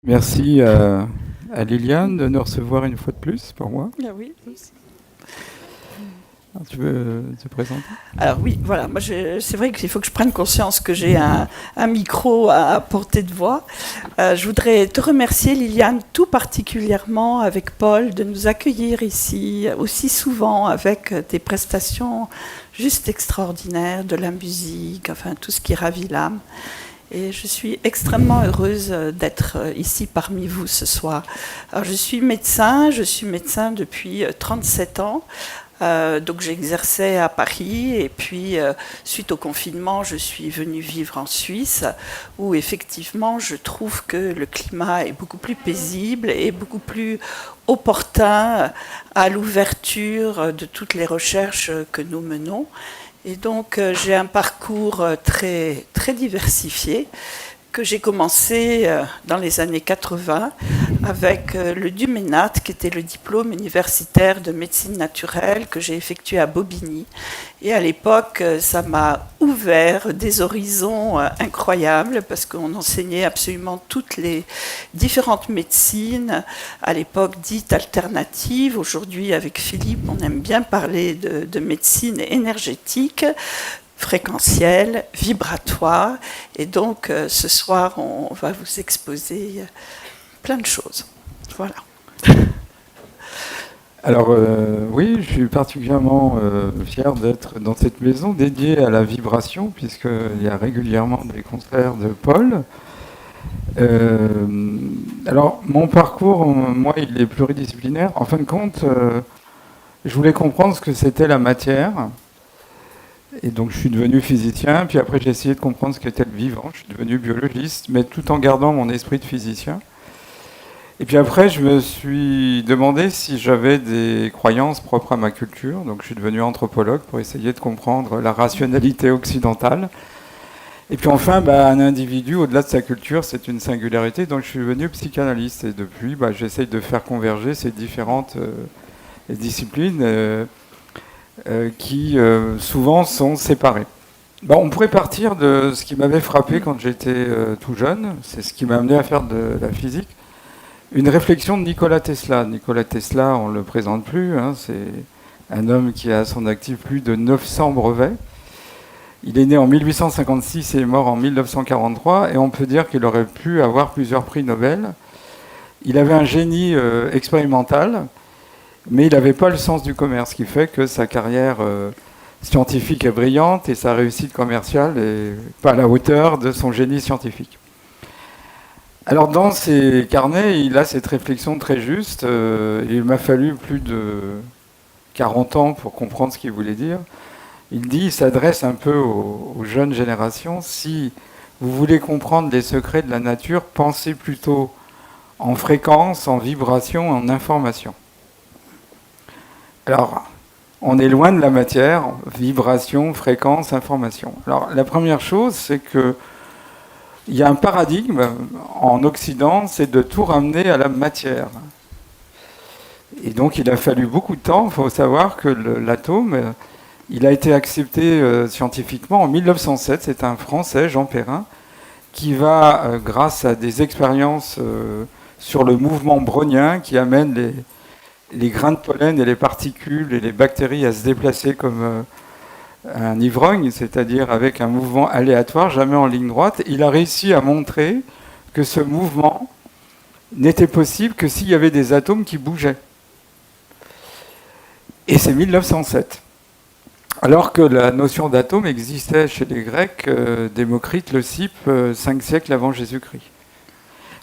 Merci à Liliane de nous recevoir une fois de plus pour moi. Ah oui. Tu veux te présenter? Alors oui, voilà, moi c'est vrai qu'il faut que je prenne conscience que j'ai un micro à portée de voix. Je voudrais te remercier, Liliane, tout particulièrement avec Paul, de nous accueillir ici aussi souvent avec tes prestations juste extraordinaires, de la musique, enfin tout ce qui ravit l'âme. Et je suis extrêmement heureuse d'être ici parmi vous ce soir. Alors je suis médecin depuis 37 ans. Donc j'exerçais à Paris et puis suite au confinement je suis venue vivre en Suisse où effectivement je trouve que le climat est beaucoup plus paisible et beaucoup plus opportun à l'ouverture de toutes les recherches que nous menons. Et donc j'ai un parcours très, très diversifié que j'ai commencé dans les années 80 avec le DUMENAT, qui était le diplôme universitaire de médecine naturelle que j'ai effectué à Bobigny. Et à l'époque, ça m'a ouvert des horizons incroyables parce qu'on enseignait absolument toutes les différentes médecines, à l'époque dites alternatives. Aujourd'hui, avec Philippe, on aime bien parler de médecine énergétique, fréquentielle, vibratoire. Et donc, ce soir, on va vous exposer plein de choses. Voilà. Alors oui, je suis particulièrement fier d'être dans cette maison dédiée à la vibration, puisqu'il y a régulièrement des concerts de Paul. Alors mon parcours, moi, il est pluridisciplinaire. En fin de compte, je voulais comprendre ce que c'était la matière. Et donc je suis devenu physicien, puis après j'ai essayé de comprendre ce qu'était le vivant. Je suis devenu biologiste, mais tout en gardant mon esprit de physicien. Et puis après, je me suis demandé si j'avais des croyances propres à ma culture. Donc je suis devenu anthropologue pour essayer de comprendre la rationalité occidentale. Et puis enfin, un individu, au-delà de sa culture, c'est une singularité. Donc je suis devenu psychanalyste. Et depuis, j'essaye de faire converger ces différentes disciplines qui souvent sont séparées. On pourrait partir de ce qui m'avait frappé quand j'étais tout jeune. C'est ce qui m'a amené à faire de la physique. Une réflexion de Nikola Tesla. Nikola Tesla, on ne le présente plus, hein, c'est un homme qui a à son actif plus de 900 brevets. Il est né en 1856 et est mort en 1943, et on peut dire qu'il aurait pu avoir plusieurs prix Nobel. Il avait un génie expérimental, mais il n'avait pas le sens du commerce, ce qui fait que sa carrière scientifique est brillante et sa réussite commerciale n'est pas à la hauteur de son génie scientifique. Alors dans ses carnets, il a cette réflexion très juste. Il m'a fallu plus de 40 ans pour comprendre ce qu'il voulait dire. Il s'adresse un peu aux jeunes générations. Si vous voulez comprendre les secrets de la nature, pensez plutôt en fréquence, en vibration, en information. Alors, on est loin de la matière, vibration, fréquence, information. Alors la première chose, c'est que il y a un paradigme en Occident, c'est de tout ramener à la matière. Et donc il a fallu beaucoup de temps. Il faut savoir que l'atome, il a été accepté scientifiquement en 1907. C'est un Français, Jean Perrin, qui va, grâce à des expériences sur le mouvement brownien, qui amène les grains de pollen et les particules et les bactéries à se déplacer comme un ivrogne, c'est-à-dire avec un mouvement aléatoire, jamais en ligne droite. Il a réussi à montrer que ce mouvement n'était possible que s'il y avait des atomes qui bougeaient. Et c'est 1907. Alors que la notion d'atome existait chez les Grecs, Démocrite le cite 5 siècles avant Jésus-Christ.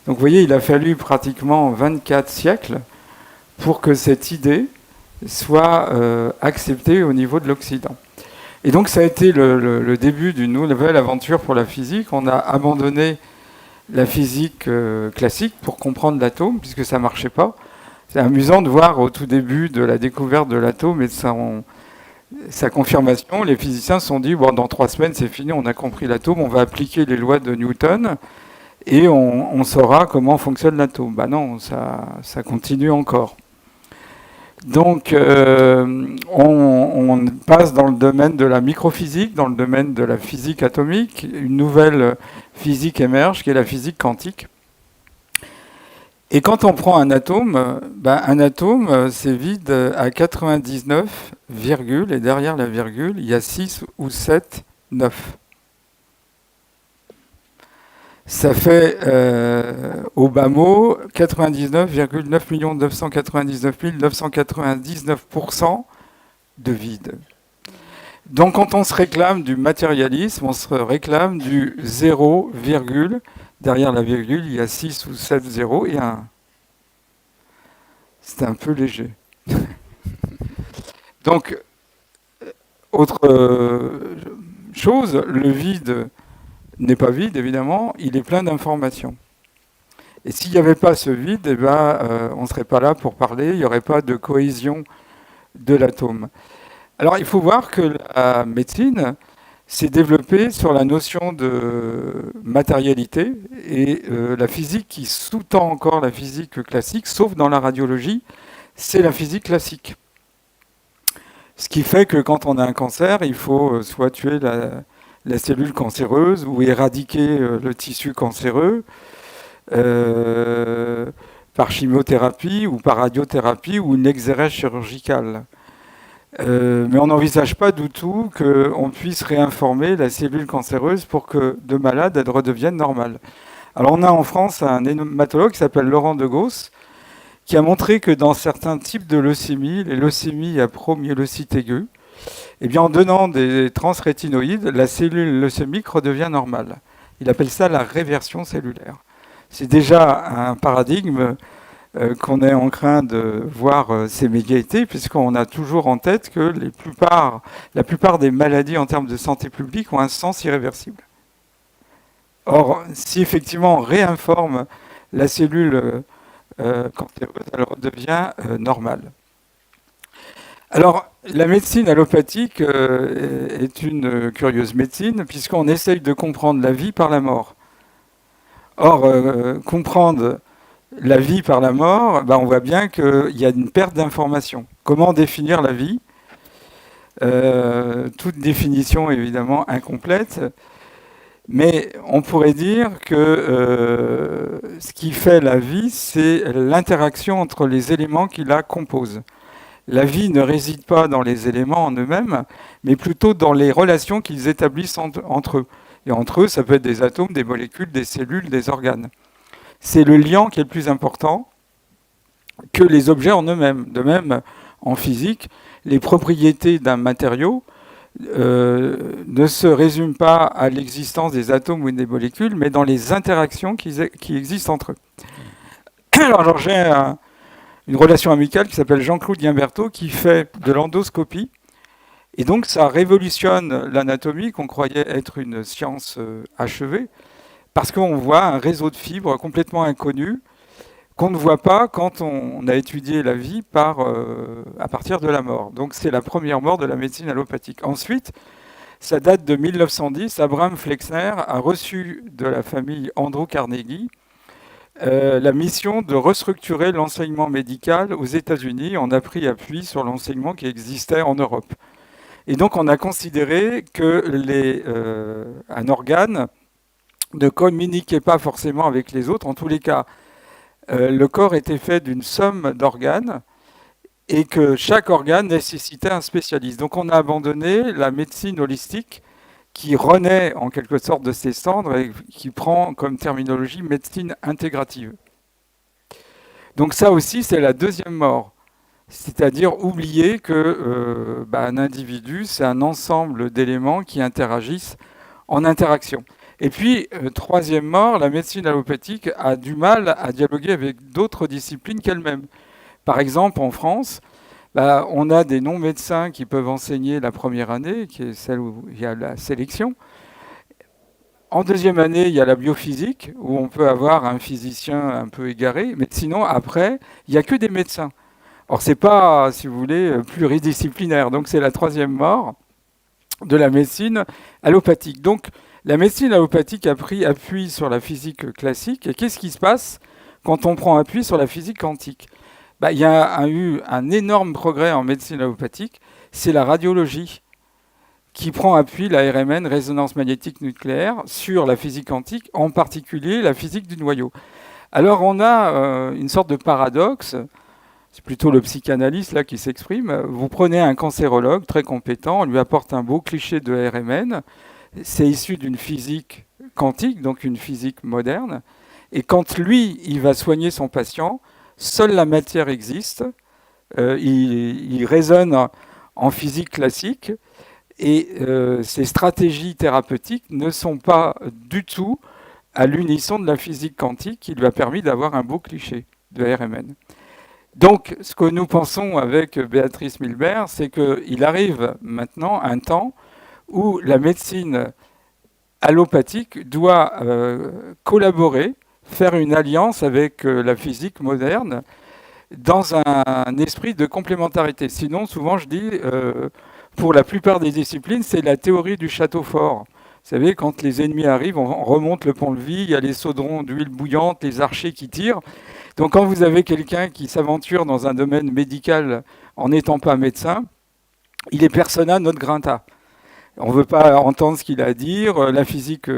Donc vous voyez, il a fallu pratiquement 24 siècles pour que cette idée soit acceptée au niveau de l'Occident. Et donc ça a été le début d'une nouvelle aventure pour la physique. On a abandonné la physique classique pour comprendre l'atome, puisque ça ne marchait pas. C'est amusant de voir au tout début de la découverte de l'atome et de sa confirmation, les physiciens se sont dit, dans 3 semaines c'est fini, on a compris l'atome, on va appliquer les lois de Newton et on saura comment fonctionne l'atome. Non, ça continue encore. Donc, on passe dans le domaine de la microphysique, dans le domaine de la physique atomique. Une nouvelle physique émerge, qui est la physique quantique. Et quand on prend un atome, c'est vide à 99, virgule, et derrière la virgule, il y a 6 ou 7, 9. Ça fait, au bas mot, 99,9 999 999% de vide. Donc quand on se réclame du matérialisme, on se réclame du 0, virgule. Derrière la virgule, il y a 6 ou 7 zéros et un 1. C'est un peu léger. Donc, autre chose, le vide n'est pas vide, évidemment, il est plein d'informations. Et s'il n'y avait pas ce vide, on ne serait pas là pour parler, il n'y aurait pas de cohésion de l'atome. Alors, il faut voir que la médecine s'est développée sur la notion de matérialité et la physique qui sous-tend encore la physique classique, sauf dans la radiologie, c'est la physique classique. Ce qui fait que quand on a un cancer, il faut soit tuer la cellule cancéreuse ou éradiquer le tissu cancéreux par chimiothérapie ou par radiothérapie ou une exérèse chirurgicale. Mais on n'envisage pas du tout qu'on puisse réinformer la cellule cancéreuse pour que de malade, elle redevienne normale. Alors on a en France un hématologue qui s'appelle Laurent de Gauss, qui a montré que dans certains types de leucémies, les leucémies à promyélocyte aigu, eh bien, en donnant des transrétinoïdes, la cellule leucémique redevient normale. Il appelle ça la réversion cellulaire. C'est déjà un paradigme qu'on est en train de voir s'émégater, puisqu'on a toujours en tête que la plupart des maladies en termes de santé publique ont un sens irréversible. Or, si effectivement on réinforme la cellule cancéreuse, elle redevient normale. Alors, la médecine allopathique est une curieuse médecine, puisqu'on essaye de comprendre la vie par la mort. Or, comprendre la vie par la mort, on voit bien qu'il y a une perte d'information. Comment définir la vie ? Toute définition évidemment incomplète, mais on pourrait dire que ce qui fait la vie, c'est l'interaction entre les éléments qui la composent. La vie ne réside pas dans les éléments en eux-mêmes, mais plutôt dans les relations qu'ils établissent entre eux. Et entre eux, ça peut être des atomes, des molécules, des cellules, des organes. C'est le lien qui est le plus important que les objets en eux-mêmes. De même, en physique, les propriétés d'un matériau ne se résument pas à l'existence des atomes ou des molécules, mais dans les interactions qui existent entre eux. Alors j'ai une relation amicale qui s'appelle Jean-Claude Guimberteau, qui fait de l'endoscopie. Et donc ça révolutionne l'anatomie, qu'on croyait être une science achevée, parce qu'on voit un réseau de fibres complètement inconnu, qu'on ne voit pas quand on a étudié la vie à partir de la mort. Donc c'est la première mort de la médecine allopathique. Ensuite, ça date de 1910, Abraham Flexner a reçu de la famille Andrew Carnegie la mission de restructurer l'enseignement médical aux États-Unis. On a pris appui sur l'enseignement qui existait en Europe. Et donc on a considéré que un organe ne communiquait pas forcément avec les autres. En tous les cas, le corps était fait d'une somme d'organes et que chaque organe nécessitait un spécialiste. Donc on a abandonné la médecine holistique qui renaît en quelque sorte de ses cendres et qui prend comme terminologie médecine intégrative. Donc ça aussi, c'est la deuxième mort. C'est-à-dire oublier que un individu, c'est un ensemble d'éléments qui interagissent en interaction. Et puis, troisième mort, la médecine allopathique a du mal à dialoguer avec d'autres disciplines qu'elle-même. Par exemple, en France, on a des non-médecins qui peuvent enseigner la première année, qui est celle où il y a la sélection. En deuxième année, il y a la biophysique, où on peut avoir un physicien un peu égaré, mais sinon, après, il n'y a que des médecins. Or, ce n'est pas, si vous voulez, pluridisciplinaire. Donc, c'est la troisième mort de la médecine allopathique. Donc, la médecine allopathique a pris appui sur la physique classique. Et qu'est-ce qui se passe quand on prend appui sur la physique quantique ? Il y a eu un énorme progrès en médecine allopathique, c'est la radiologie qui prend appui, la RMN, résonance magnétique nucléaire, sur la physique quantique, en particulier la physique du noyau. Alors on a une sorte de paradoxe, c'est plutôt le psychanalyste là qui s'exprime. Vous prenez un cancérologue très compétent, on lui apporte un beau cliché de RMN, c'est issu d'une physique quantique, donc une physique moderne, et quand lui, il va soigner son patient, seule la matière existe, il raisonne en physique classique, et ces stratégies thérapeutiques ne sont pas du tout à l'unisson de la physique quantique qui lui a permis d'avoir un beau cliché de RMN. Donc, ce que nous pensons avec Béatrice Milbert, c'est qu'il arrive maintenant un temps où la médecine allopathique doit collaborer, faire une alliance avec la physique moderne dans un esprit de complémentarité. Sinon, souvent, je dis, pour la plupart des disciplines, c'est la théorie du château fort. Vous savez, quand les ennemis arrivent, on remonte le pont-levis, il y a les chaudrons d'huile bouillante, les archers qui tirent. Donc quand vous avez quelqu'un qui s'aventure dans un domaine médical en n'étant pas médecin, il est persona non grata. On ne veut pas entendre ce qu'il a à dire. La physique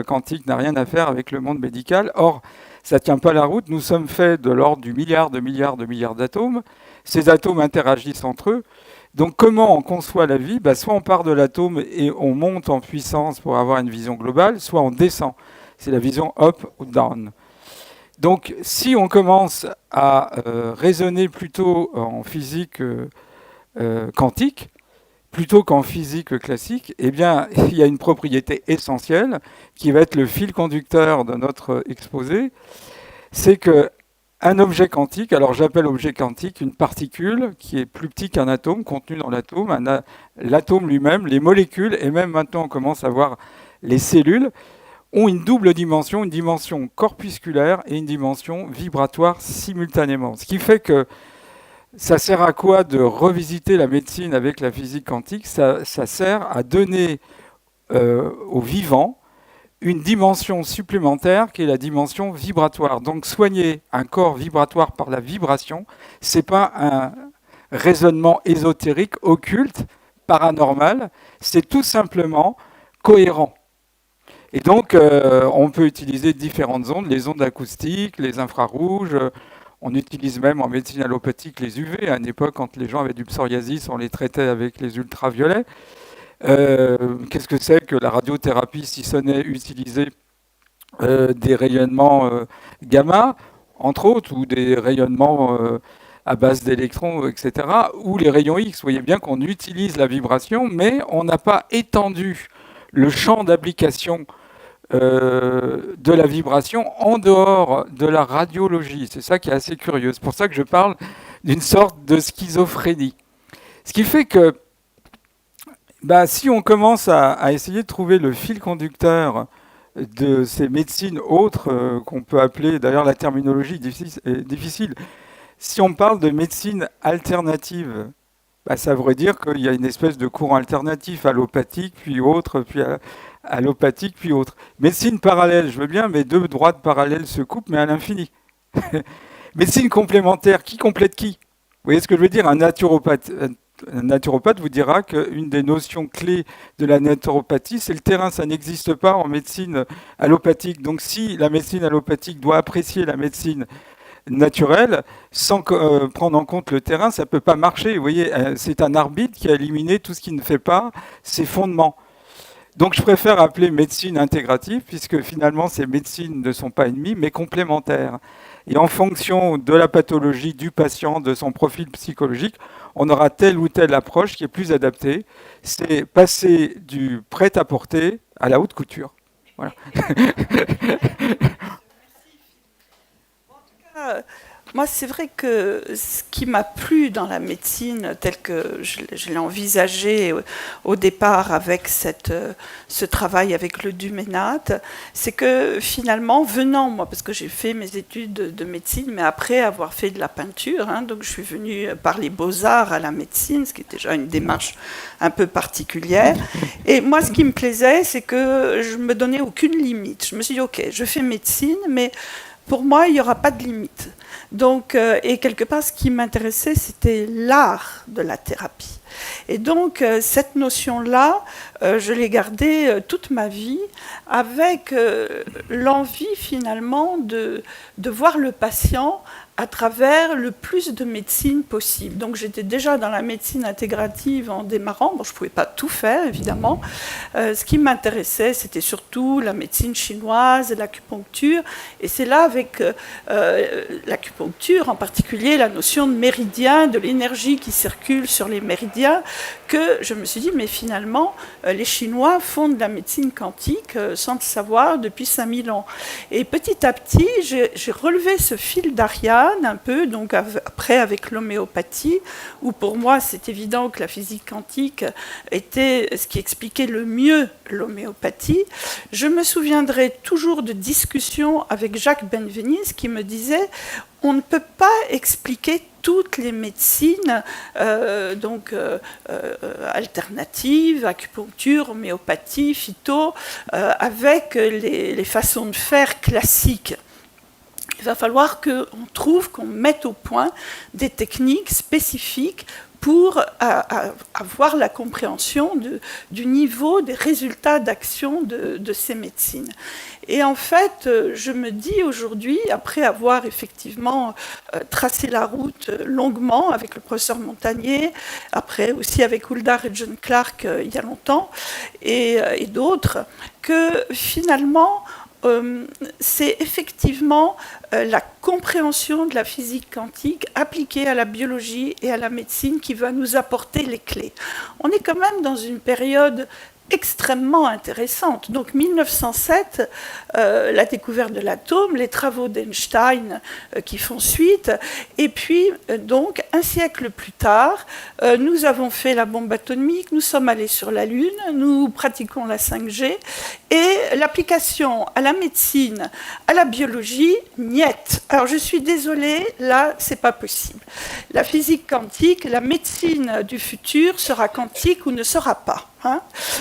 quantique n'a rien à faire avec le monde médical. Or, ça ne tient pas la route. Nous sommes faits de l'ordre du milliard de milliards d'atomes. Ces atomes interagissent entre eux. Donc comment on conçoit la vie ? Soit on part de l'atome et on monte en puissance pour avoir une vision globale, soit on descend. C'est la vision up ou down. Donc si on commence à raisonner plutôt en physique quantique, plutôt qu'en physique classique, eh bien, il y a une propriété essentielle qui va être le fil conducteur de notre exposé, c'est qu'un objet quantique, alors j'appelle objet quantique une particule qui est plus petite qu'un atome, contenue dans l'atome, l'atome lui-même, les molécules, et même maintenant on commence à voir les cellules, ont une double dimension, une dimension corpusculaire et une dimension vibratoire simultanément. Ce qui fait que ça sert à quoi de revisiter la médecine avec la physique quantique ? Ça sert à donner au vivant une dimension supplémentaire qui est la dimension vibratoire. Donc soigner un corps vibratoire par la vibration, ce n'est pas un raisonnement ésotérique, occulte, paranormal, c'est tout simplement cohérent. Et donc on peut utiliser différentes ondes, les ondes acoustiques, les infrarouges. On utilise même en médecine allopathique les UV. À une époque, quand les gens avaient du psoriasis, on les traitait avec les ultraviolets. Qu'est-ce que c'est que la radiothérapie si ce n'est utiliser des rayonnements gamma, entre autres, ou des rayonnements à base d'électrons, etc., ou les rayons X. Vous voyez bien qu'on utilise la vibration, mais on n'a pas étendu le champ d'application de la vibration en dehors de la radiologie. C'est ça qui est assez curieux. C'est pour ça que je parle d'une sorte de schizophrénie. Ce qui fait que si on commence à essayer de trouver le fil conducteur de ces médecines autres, qu'on peut appeler, d'ailleurs la terminologie est difficile, si on parle de médecine alternative, ça voudrait dire qu'il y a une espèce de courant alternatif, allopathique, puis autre, puis allopathique, puis autre. Médecine parallèle, je veux bien, mais deux droites parallèles se coupent, mais à l'infini. Médecine complémentaire, qui complète qui ? Vous voyez ce que je veux dire ? Un naturopathe vous dira qu'une des notions clés de la naturopathie, c'est le terrain. Ça n'existe pas en médecine allopathique. Donc si la médecine allopathique doit apprécier la médecine naturelle, sans prendre en compte le terrain, ça ne peut pas marcher. Vous voyez, c'est un arbitre qui a éliminé tout ce qui ne fait pas ses fondements. Donc je préfère appeler médecine intégrative, puisque finalement ces médecines ne sont pas ennemies, mais complémentaires. Et en fonction de la pathologie du patient, de son profil psychologique, on aura telle ou telle approche qui est plus adaptée. C'est passer du prêt-à-porter à la haute couture. Voilà. Moi, c'est vrai que ce qui m'a plu dans la médecine, telle que je l'ai envisagée au départ avec ce travail avec le Duménat, c'est que finalement, venant, moi, parce que j'ai fait mes études de médecine, mais après avoir fait de la peinture, donc je suis venue par les beaux-arts à la médecine, ce qui est déjà une démarche un peu particulière. Et moi, ce qui me plaisait, c'est que je me donnais aucune limite. Je me suis dit, ok, je fais médecine, mais pour moi, il n'y aura pas de limite. Donc, et quelque part, ce qui m'intéressait, c'était l'art de la thérapie. Et donc, cette notion-là, je l'ai gardé toute ma vie, avec l'envie finalement de voir le patient à travers le plus de médecine possible. Donc j'étais déjà dans la médecine intégrative en démarrant. Bon, je ne pouvais pas tout faire, évidemment. Ce qui m'intéressait, c'était surtout la médecine chinoise et l'acupuncture. Et c'est là, avec l'acupuncture, en particulier la notion de méridien, de l'énergie qui circule sur les méridiens, que je me suis dit, mais finalement, les Chinois font de la médecine quantique sans le savoir depuis 5000 ans. Et petit à petit, j'ai relevé ce fil d'Ariane un peu, donc après avec l'homéopathie, où pour moi c'est évident que la physique quantique était ce qui expliquait le mieux l'homéopathie. Je me souviendrai toujours de discussions avec Jacques Benveniste qui me disait on ne peut pas expliquer toutes les médecines alternatives, acupuncture, homéopathie, phyto, avec les façons de faire classiques. Il va falloir qu'on mette au point des techniques spécifiques pour avoir la compréhension du niveau des résultats d'action de ces médecines. Et en fait, je me dis aujourd'hui, après avoir effectivement tracé la route longuement avec le professeur Montagnier, après aussi avec Huldar et John Clark il y a longtemps, et d'autres, que finalement, c'est effectivement la compréhension de la physique quantique appliquée à la biologie et à la médecine qui va nous apporter les clés. On est quand même dans une période extrêmement intéressante. Donc 1907, la découverte de l'atome, les travaux d'Einstein qui font suite, et puis donc un siècle plus tard, nous avons fait la bombe atomique, nous sommes allés sur la Lune, nous pratiquons la 5G, et l'application à la médecine, à la biologie, niette. Alors je suis désolée, là c'est pas possible. La physique quantique, la médecine du futur sera quantique ou ne sera pas. Hein,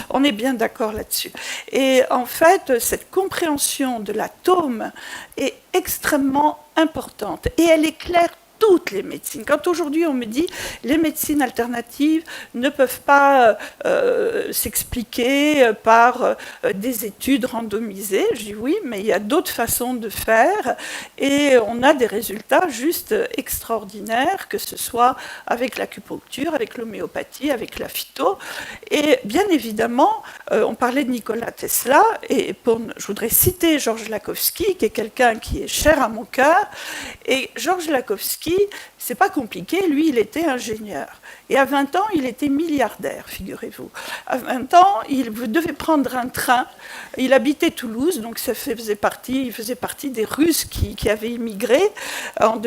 on est bien d'accord là-dessus. Et en fait, cette compréhension de l'atome est extrêmement importante et elle éclaire toutes les médecines. Quand aujourd'hui on me dit les médecines alternatives ne peuvent pas s'expliquer par des études randomisées, je dis oui, mais il y a d'autres façons de faire et on a des résultats juste extraordinaires, que ce soit avec l'acupuncture, avec l'homéopathie, avec la phyto. Et bien évidemment, on parlait de Nikola Tesla et je voudrais citer Georges Lakhovsky, qui est quelqu'un qui est cher à mon cœur. Et Georges Lakhovsky, c'est pas compliqué, lui il était ingénieur. Et à 20 ans, il était milliardaire, figurez-vous. À 20 ans, il devait prendre un train. Il habitait Toulouse, donc il faisait partie des Russes qui avaient immigré en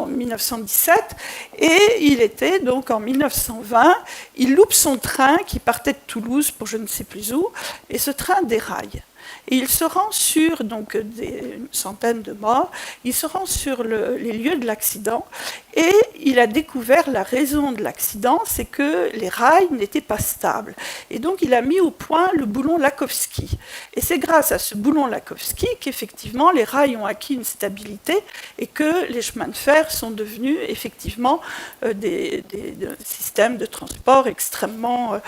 1917. Et il était donc en 1920, il loupe son train qui partait de Toulouse pour je ne sais plus où, et ce train déraille. Et il se rend sur, donc une centaine de morts, il se rend sur les lieux de l'accident et il a découvert la raison de l'accident, c'est que les rails n'étaient pas stables. Et donc il a mis au point le boulon Lakhovsky. Et c'est grâce à ce boulon Lakhovsky qu'effectivement les rails ont acquis une stabilité et que les chemins de fer sont devenus effectivement des systèmes de transport extrêmement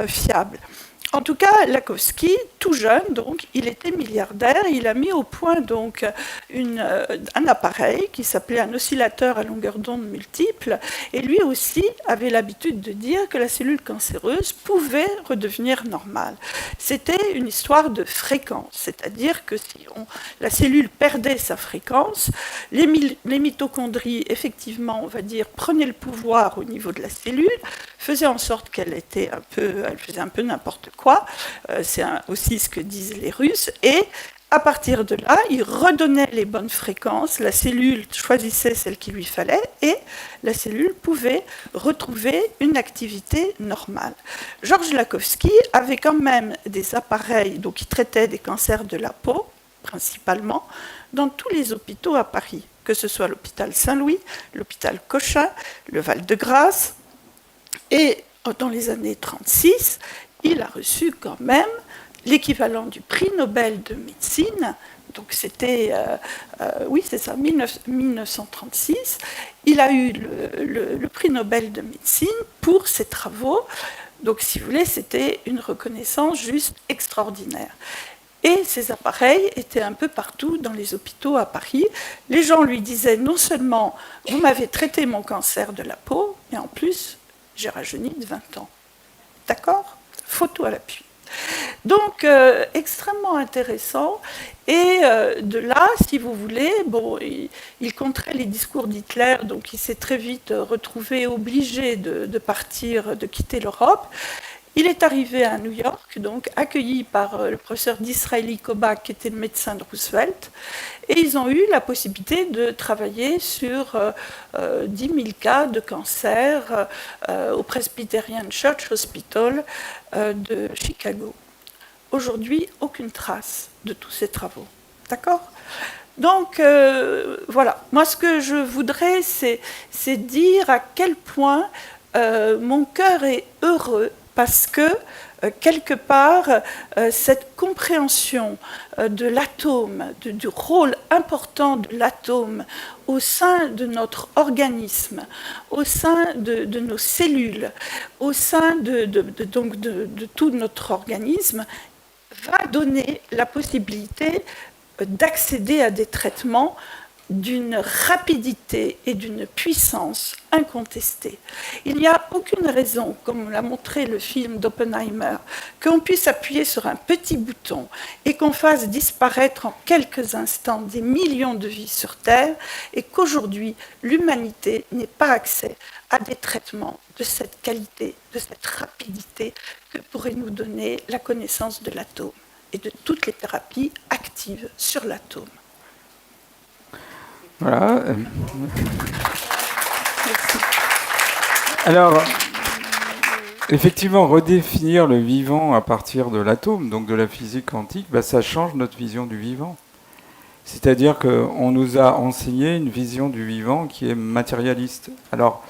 fiables. En tout cas, Lakhovsky, tout jeune, donc, il était milliardaire. Il a mis au point donc un appareil qui s'appelait un oscillateur à longueur d'onde multiple. Et lui aussi avait l'habitude de dire que la cellule cancéreuse pouvait redevenir normale. C'était une histoire de fréquence, c'est-à-dire que si la cellule perdait sa fréquence, les mitochondries, effectivement, on va dire, prenaient le pouvoir au niveau de la cellule, faisaient en sorte elle faisait un peu n'importe quoi. C'est aussi ce que disent les Russes. Et à partir de là, ils redonnaient les bonnes fréquences. La cellule choisissait celle qu'il lui fallait et la cellule pouvait retrouver une activité normale. Georges Lakhovsky avait quand même des appareils qui traitaient des cancers de la peau, principalement, dans tous les hôpitaux à Paris, que ce soit l'hôpital Saint-Louis, l'hôpital Cochin, le Val-de-Grâce. Et dans les années 1936, il a reçu quand même l'équivalent du prix Nobel de médecine. Donc c'était, oui c'est ça, 1936. Il a eu le prix Nobel de médecine pour ses travaux Donc, si vous voulez, c'était une reconnaissance juste extraordinaire. Et ces appareils étaient un peu partout dans les hôpitaux à Paris. Les gens lui disaient non seulement « vous m'avez traité mon cancer de la peau, mais en plus, j'ai rajeuni de 20 ans ». D'accord ? Photo à l'appui. Donc, extrêmement intéressant. Et de là, si vous voulez, bon, il contrait les discours d'Hitler, donc il s'est très vite retrouvé obligé de partir, de quitter l'Europe. Il est arrivé à New York, donc accueilli par le professeur Disraeli Kobach, qui était le médecin de Roosevelt, et ils ont eu la possibilité de travailler sur 10 000 cas de cancer au Presbyterian Church Hospital de Chicago. Aujourd'hui, aucune trace de tous ces travaux. D'accord ? Donc, voilà. Moi, ce que je voudrais, c'est dire à quel point mon cœur est heureux parce que, quelque part, cette compréhension de l'atome, du rôle important de l'atome au sein de notre organisme, au sein de nos cellules, au sein de tout notre organisme, va donner la possibilité d'accéder à des traitements d'une rapidité et d'une puissance incontestée. Il n'y a aucune raison, comme l'a montré le film d'Oppenheimer, qu'on puisse appuyer sur un petit bouton et qu'on fasse disparaître en quelques instants des millions de vies sur Terre et qu'aujourd'hui, l'humanité n'ait pas accès à des traitements de cette qualité, de cette rapidité que pourrait nous donner la connaissance de l'atome et de toutes les thérapies actives sur l'atome. Voilà. Alors, effectivement, redéfinir le vivant à partir de l'atome, donc de la physique quantique, ça change notre vision du vivant. C'est-à-dire qu'on nous a enseigné une vision du vivant qui est matérialiste. Alors,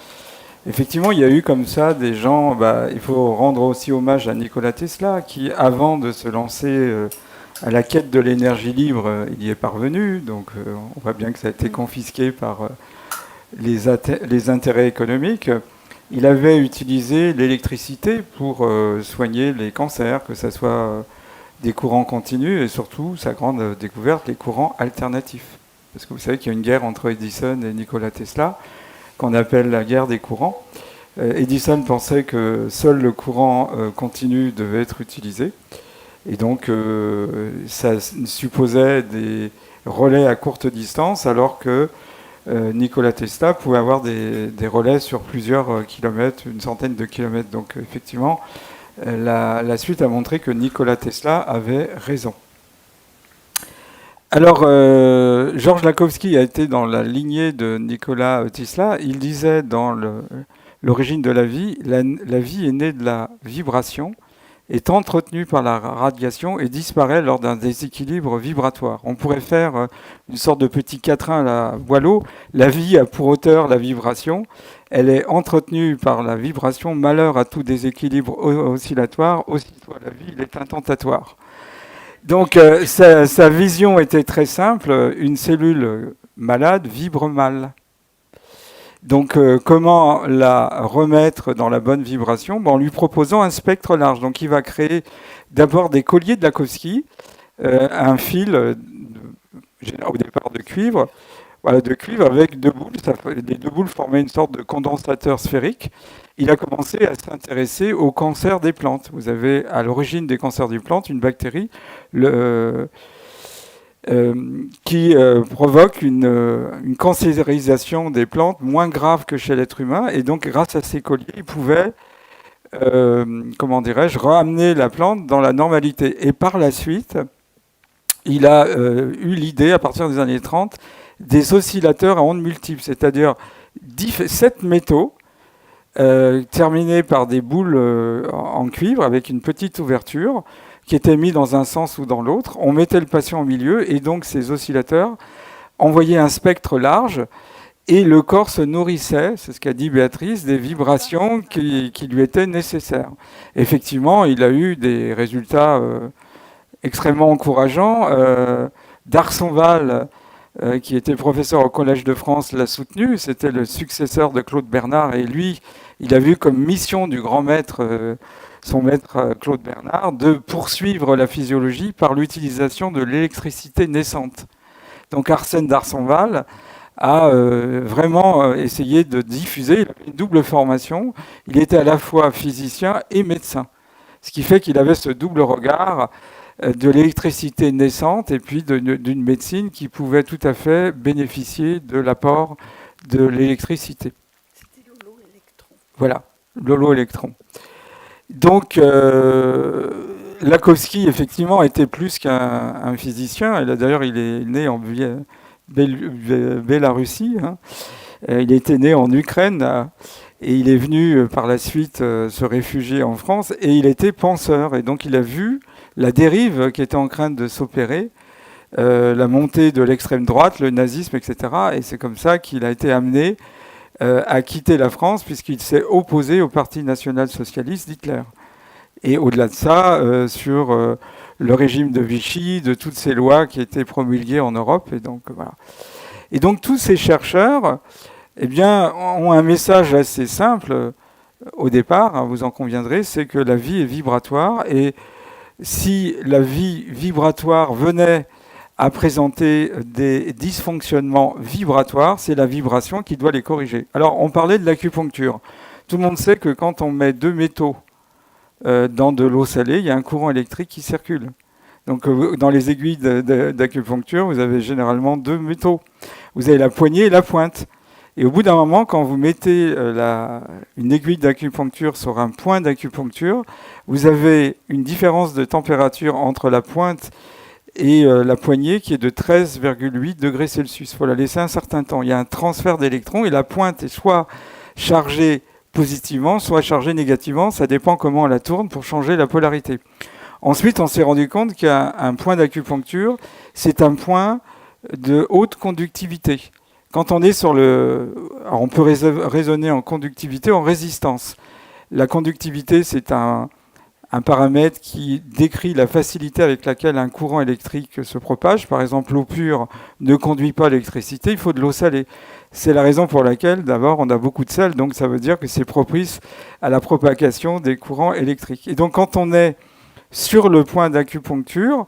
effectivement, il y a eu comme ça des gens, il faut rendre aussi hommage à Nikola Tesla, qui, avant de se lancer à la quête de l'énergie libre, il y est parvenu. Donc, on voit bien que ça a été confisqué par les intérêts économiques. Il avait utilisé l'électricité pour soigner les cancers, que ce soit des courants continus et surtout, sa grande découverte, les courants alternatifs. Parce que vous savez qu'il y a une guerre entre Edison et Nikola Tesla, qu'on appelle la guerre des courants. Edison pensait que seul le courant continu devait être utilisé. Et donc, ça supposait des relais à courte distance, alors que Nikola Tesla pouvait avoir des relais sur plusieurs kilomètres, une centaine de kilomètres. Donc, effectivement, la suite a montré que Nikola Tesla avait raison. Alors, Georges Lakhovsky a été dans la lignée de Nikola Tesla. Il disait dans l'origine de la vie, la vie est née de la vibration, est entretenue par la radiation et disparaît lors d'un déséquilibre vibratoire. On pourrait faire une sorte de petit quatrain à la Boileau. La vie a pour auteur la vibration. Elle est entretenue par la vibration. Malheur à tout déséquilibre oscillatoire. Aussitôt la vie, il est intentatoire. Donc, sa vision était très simple. Une cellule malade vibre mal. Donc, comment la remettre dans la bonne vibration ? En lui proposant un spectre large. Donc, il va créer d'abord des colliers de Lakhovsky, un fil au départ de cuivre, avec deux boules. Les deux boules formaient une sorte de condensateur sphérique. Il a commencé à s'intéresser au cancer des plantes. Vous avez à l'origine des cancers des plantes une bactérie qui provoque une cancérisation des plantes moins grave que chez l'être humain. Et donc, grâce à ces colliers, il pouvait, ramener la plante dans la normalité. Et par la suite, il a eu l'idée, à partir des années 30, des oscillateurs à ondes multiples, c'est-à-dire 7 métaux terminés par des boules en cuivre avec une petite ouverture qui étaient mis dans un sens ou dans l'autre. On mettait le patient au milieu et donc ces oscillateurs envoyaient un spectre large et le corps se nourrissait, c'est ce qu'a dit Béatrice, des vibrations qui lui étaient nécessaires. Effectivement, il a eu des résultats extrêmement encourageants. D'Arsonval qui était professeur au Collège de France, l'a soutenu. C'était le successeur de Claude Bernard. Et lui, il a vu comme mission du grand maître, son maître Claude Bernard, de poursuivre la physiologie par l'utilisation de l'électricité naissante. Donc Arsène d'Arsonval a vraiment essayé de diffuser. Il avait une double formation. Il était à la fois physicien et médecin. Ce qui fait qu'il avait ce double regard de l'électricité naissante et puis d'une médecine qui pouvait tout à fait bénéficier de l'apport de l'électricité. C'était l'holo-électron. Voilà, l'holo-électron. Donc, Lakowski, effectivement, était plus qu'un physicien. D'ailleurs, il est né en Bélarussie. Hein. Il était né en Ukraine. Et il est venu par la suite se réfugier en France. Et il était penseur. Et donc, il a vu la dérive qui était en train de s'opérer, la montée de l'extrême droite, le nazisme, etc. Et c'est comme ça qu'il a été amené à quitter la France, puisqu'il s'est opposé au Parti national-socialiste d'Hitler. Et au-delà de ça, sur le régime de Vichy, de toutes ces lois qui étaient promulguées en Europe. Et donc, voilà. Et donc tous ces chercheurs ont un message assez simple au départ, hein, vous en conviendrez, c'est que la vie est vibratoire. Et si la vie vibratoire venait à présenter des dysfonctionnements vibratoires, c'est la vibration qui doit les corriger. Alors, on parlait de l'acupuncture. Tout le monde sait que quand on met deux métaux dans de l'eau salée, il y a un courant électrique qui circule. Donc, dans les aiguilles d'acupuncture, vous avez généralement deux métaux. Vous avez la poignée et la pointe. Et au bout d'un moment, quand vous mettez une aiguille d'acupuncture sur un point d'acupuncture, vous avez une différence de température entre la pointe et la poignée qui est de 13,8 degrés Celsius. Il faut la laisser un certain temps. Il y a un transfert d'électrons et la pointe est soit chargée positivement, soit chargée négativement. Ça dépend comment on la tourne pour changer la polarité. Ensuite, on s'est rendu compte qu'un point d'acupuncture, c'est un point de haute conductivité. Quand on est sur alors on peut raisonner en conductivité, en résistance. La conductivité, c'est un paramètre qui décrit la facilité avec laquelle un courant électrique se propage. Par exemple, l'eau pure ne conduit pas l'électricité, il faut de l'eau salée. C'est la raison pour laquelle, d'abord, on a beaucoup de sel, donc ça veut dire que c'est propice à la propagation des courants électriques. Et donc, quand on est sur le point d'acupuncture,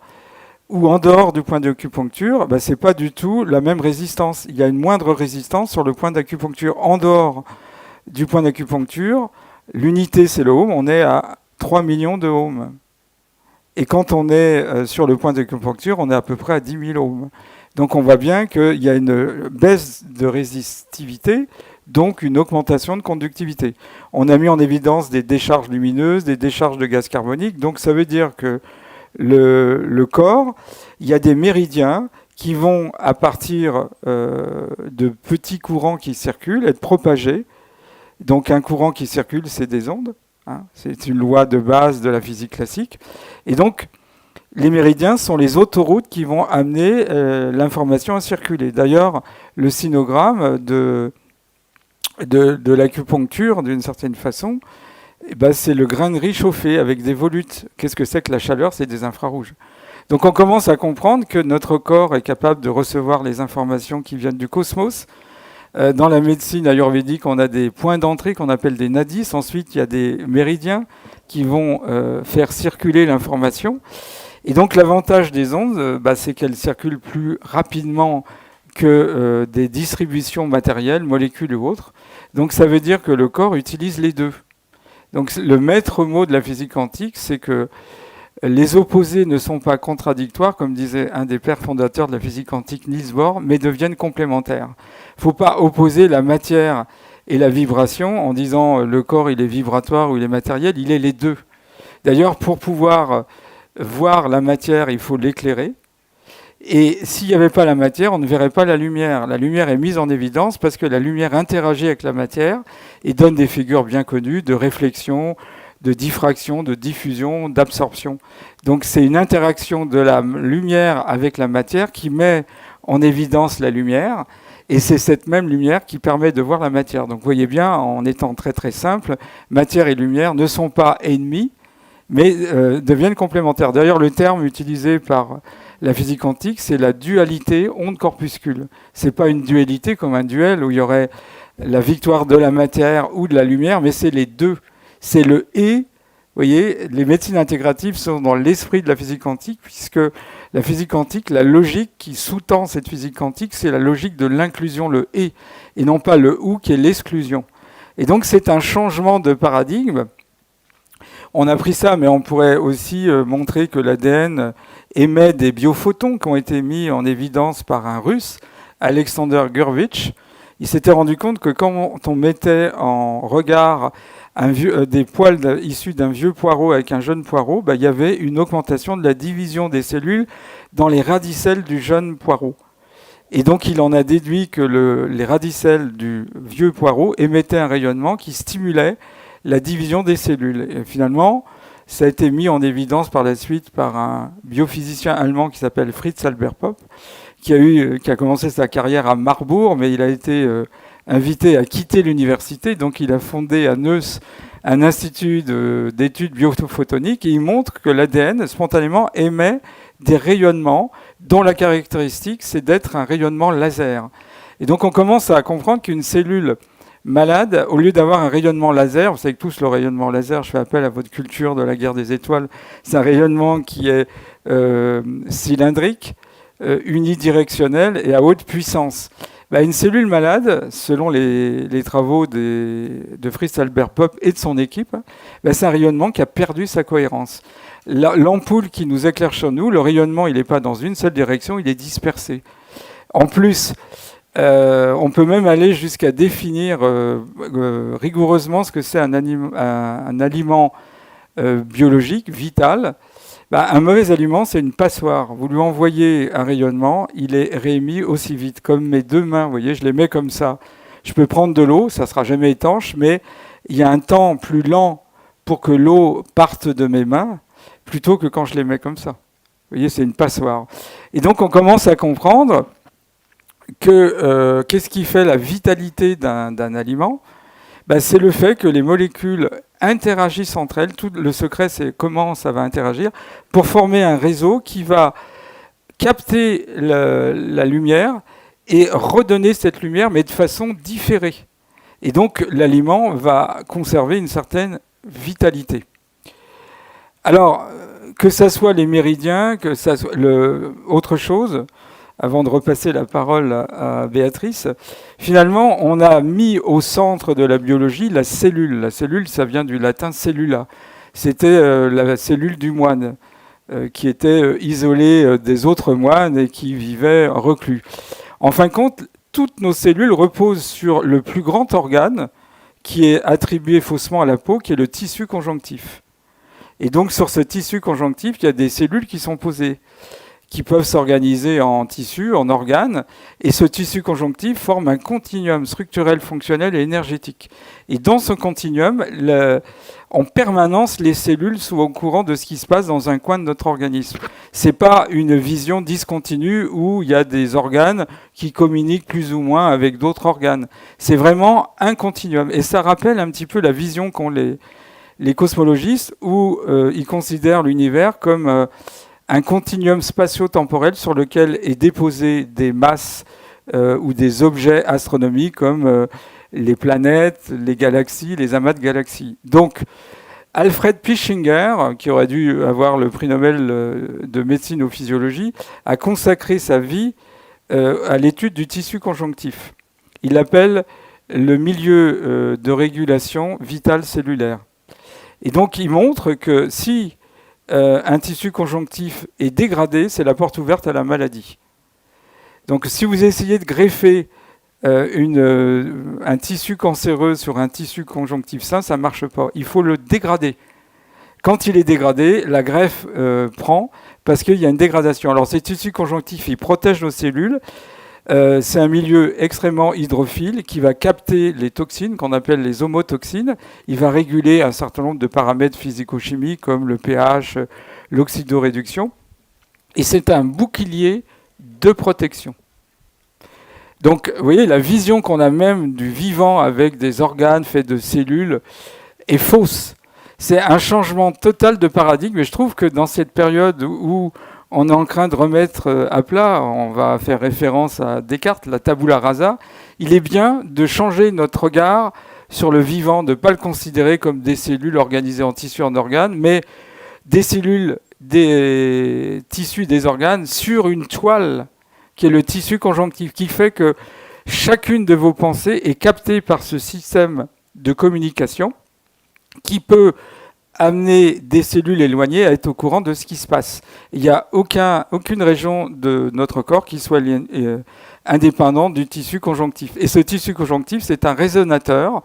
ou en dehors du point d'acupuncture, c'est pas du tout la même résistance. Il y a une moindre résistance sur le point d'acupuncture. En dehors du point d'acupuncture, l'unité c'est le ohm, on est à 3 millions de ohms. Et quand on est sur le point d'acupuncture, on est à peu près à 10 000 ohms. Donc on voit bien qu'il y a une baisse de résistivité, donc une augmentation de conductivité. On a mis en évidence des décharges lumineuses, des décharges de gaz carbonique, donc ça veut dire que le corps, il y a des méridiens qui vont, à partir de petits courants qui circulent, être propagés. Donc un courant qui circule, c'est des ondes. Hein, c'est une loi de base de la physique classique. Et donc, les méridiens sont les autoroutes qui vont amener l'information à circuler. D'ailleurs, le sinogramme de l'acupuncture, d'une certaine façon, c'est le grain de riz chauffé avec des volutes. Qu'est-ce que c'est que la chaleur? C'est des infrarouges. Donc on commence à comprendre que notre corps est capable de recevoir les informations qui viennent du cosmos. Dans la médecine ayurvédique, on a des points d'entrée qu'on appelle des nadis. Ensuite, il y a des méridiens qui vont faire circuler l'information. Et donc l'avantage des ondes, c'est qu'elles circulent plus rapidement que des distributions matérielles, molécules ou autres. Donc ça veut dire que le corps utilise les deux. Donc le maître mot de la physique quantique, c'est que les opposés ne sont pas contradictoires, comme disait un des pères fondateurs de la physique quantique, Niels Bohr, mais deviennent complémentaires. Il ne faut pas opposer la matière et la vibration en disant le corps il est vibratoire ou il est matériel, il est les deux. D'ailleurs, pour pouvoir voir la matière, il faut l'éclairer. Et s'il n'y avait pas la matière, on ne verrait pas la lumière. La lumière est mise en évidence parce que la lumière interagit avec la matière et donne des figures bien connues de réflexion, de diffraction, de diffusion, d'absorption. Donc c'est une interaction de la lumière avec la matière qui met en évidence la lumière. Et c'est cette même lumière qui permet de voir la matière. Donc vous voyez bien, en étant très très simple, matière et lumière ne sont pas ennemis, mais deviennent complémentaires. D'ailleurs, le terme utilisé par la physique quantique, c'est la dualité onde-corpuscule. C'est pas une dualité comme un duel où il y aurait la victoire de la matière ou de la lumière, mais c'est les deux. C'est le « et ». Vous voyez, les médecines intégratives sont dans l'esprit de la physique quantique, puisque la physique quantique, la logique qui sous-tend cette physique quantique, c'est la logique de l'inclusion, le « et non pas le « ou » qui est l'exclusion. Et donc c'est un changement de paradigme. On a pris ça, mais on pourrait aussi montrer que l'ADN émet des biophotons qui ont été mis en évidence par un Russe, Alexander Gurevich. Il s'était rendu compte que quand on mettait en regard des poils issus d'un vieux poireau avec un jeune poireau, il y avait une augmentation de la division des cellules dans les radicelles du jeune poireau. Et donc il en a déduit que les radicelles du vieux poireau émettaient un rayonnement qui stimulait la division des cellules. Et finalement, ça a été mis en évidence par la suite par un biophysicien allemand qui s'appelle Fritz Albert Popp, qui a commencé sa carrière à Marbourg, mais il a été invité à quitter l'université, donc il a fondé à Neuss un institut d'études biophotoniques, et il montre que l'ADN, spontanément, émet des rayonnements dont la caractéristique, c'est d'être un rayonnement laser. Et donc on commence à comprendre qu'une cellule malade, au lieu d'avoir un rayonnement laser, vous savez que tous le rayonnement laser, je fais appel à votre culture de la guerre des étoiles, c'est un rayonnement qui est cylindrique, unidirectionnel et à haute puissance. Une cellule malade, selon les travaux de Fritz Albert Popp et de son équipe, c'est un rayonnement qui a perdu sa cohérence. L'ampoule qui nous éclaire sur nous, le rayonnement, il n'est pas dans une seule direction, il est dispersé. En plus, on peut même aller jusqu'à définir rigoureusement ce que c'est un aliment biologique, vital. Un mauvais aliment, c'est une passoire. Vous lui envoyez un rayonnement, il est réémis aussi vite. Comme mes deux mains, vous voyez, je les mets comme ça. Je peux prendre de l'eau, ça ne sera jamais étanche, mais il y a un temps plus lent pour que l'eau parte de mes mains, plutôt que quand je les mets comme ça. Vous voyez, c'est une passoire. Et donc, on commence à comprendre que qu'est-ce qui fait la vitalité d'un aliment ? C'est le fait que les molécules interagissent entre elles. Tout le secret, c'est comment ça va interagir pour former un réseau qui va capter la lumière et redonner cette lumière, mais de façon différée. Et donc, l'aliment va conserver une certaine vitalité. Alors, que ça soit les méridiens, que ça soit autre chose, avant de repasser la parole à Béatrice, finalement, on a mis au centre de la biologie la cellule. La cellule, ça vient du latin cellula. C'était la cellule du moine, qui était isolée des autres moines et qui vivait reclus. En fin de compte, toutes nos cellules reposent sur le plus grand organe qui est attribué faussement à la peau, qui est le tissu conjonctif. Et donc, sur ce tissu conjonctif, il y a des cellules qui sont posées, qui peuvent s'organiser en tissus, en organes, et ce tissu conjonctif forme un continuum structurel, fonctionnel et énergétique. Et dans ce continuum, en permanence, les cellules sont au courant de ce qui se passe dans un coin de notre organisme. C'est pas une vision discontinue où il y a des organes qui communiquent plus ou moins avec d'autres organes. C'est vraiment un continuum. Et ça rappelle un petit peu la vision qu'ont les cosmologistes, où ils considèrent l'univers comme un continuum spatio-temporel sur lequel est déposé des masses ou des objets astronomiques comme les planètes, les galaxies, les amas de galaxies. Donc, Alfred Pischinger, qui aurait dû avoir le prix Nobel de médecine ou physiologie, a consacré sa vie à l'étude du tissu conjonctif. Il l'appelle le milieu de régulation vitale cellulaire. Et donc, il montre que si un tissu conjonctif est dégradé, c'est la porte ouverte à la maladie. Donc si vous essayez de greffer un tissu cancéreux sur un tissu conjonctif sain, ça ne marche pas. Il faut le dégrader. Quand il est dégradé, la greffe prend parce qu'il y a une dégradation. Alors ces tissus conjonctifs, ils protègent nos cellules. C'est un milieu extrêmement hydrophile qui va capter les toxines qu'on appelle les homotoxines. Il va réguler un certain nombre de paramètres physico-chimiques comme le pH, l'oxydoréduction. Et c'est un bouclier de protection. Donc, vous voyez, la vision qu'on a même du vivant avec des organes faits de cellules est fausse. C'est un changement total de paradigme. Et je trouve que dans cette période où on est en train de remettre à plat, on va faire référence à Descartes, la tabula rasa. Il est bien de changer notre regard sur le vivant, de ne pas le considérer comme des cellules organisées en tissus, en organes, mais des cellules, des tissus, des organes sur une toile qui est le tissu conjonctif, qui fait que chacune de vos pensées est captée par ce système de communication qui peut amener des cellules éloignées à être au courant de ce qui se passe. Il n'y a aucune région de notre corps qui soit indépendante du tissu conjonctif. Et ce tissu conjonctif, c'est un résonateur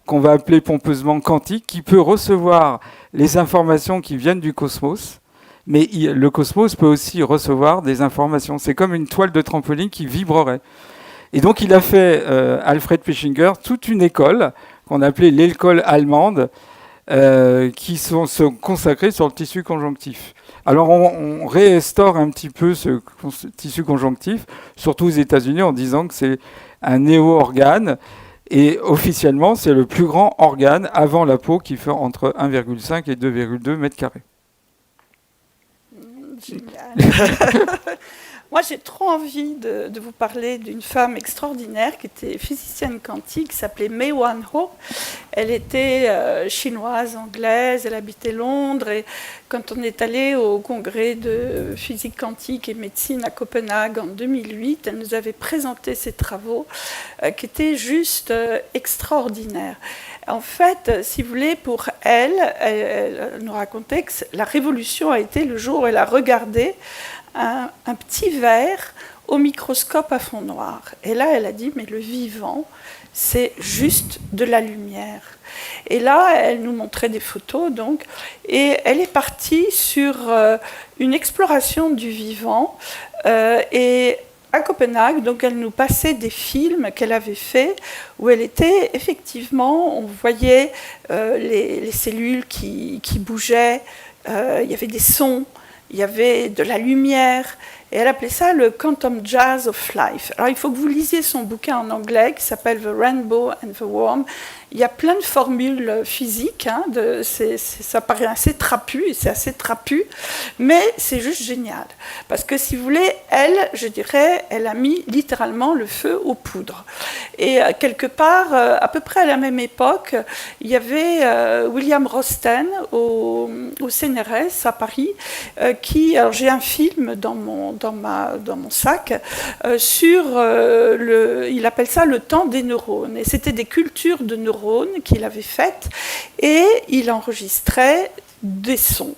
qu'on va appeler pompeusement quantique, qui peut recevoir les informations qui viennent du cosmos, mais le cosmos peut aussi recevoir des informations. C'est comme une toile de trampoline qui vibrerait. Et donc il a fait, Alfred Peschinger, toute une école qu'on appelait l'école allemande, qui sont consacrés sur le tissu conjonctif. Alors on réinstaure un petit peu ce tissu conjonctif, surtout aux États-Unis, en disant que c'est un néo-organe, et officiellement c'est le plus grand organe avant la peau, qui fait entre 1,5 et 2,2 mètres carrés. Génial. Moi, j'ai trop envie de vous parler d'une femme extraordinaire qui était physicienne quantique, qui s'appelait May Wan Ho. Elle était chinoise, anglaise, elle habitait Londres. Et quand on est allé au congrès de physique quantique et médecine à Copenhague en 2008, elle nous avait présenté ses travaux qui étaient juste extraordinaires. En fait, si vous voulez, pour elle, elle nous racontait que la révolution a été le jour où elle a regardé un petit verre au microscope à fond noir. Et là, elle a dit, mais le vivant, c'est juste de la lumière. Et là, elle nous montrait des photos, donc, et elle est partie sur une exploration du vivant. Et à Copenhague, donc, elle nous passait des films qu'elle avait faits, où elle était, effectivement, on voyait les cellules qui bougeaient, il y avait des sons, il y avait de la lumière, et elle appelait ça le Quantum Jazz of Life. Alors il faut que vous lisiez son bouquin en anglais qui s'appelle The Rainbow and the Worm. Il y a plein de formules physiques, hein, ça paraît assez trapu, et c'est assez trapu, mais c'est juste génial. Parce que si vous voulez, elle, je dirais, elle a mis littéralement le feu aux poudres. Et quelque part, à peu près à la même époque, il y avait William Rosten au CNRS à Paris, alors j'ai un film dans mon sac, sur, il appelle ça le temps des neurones. Et c'était des cultures de neurones qu'il avait faites, et il enregistrait des sons.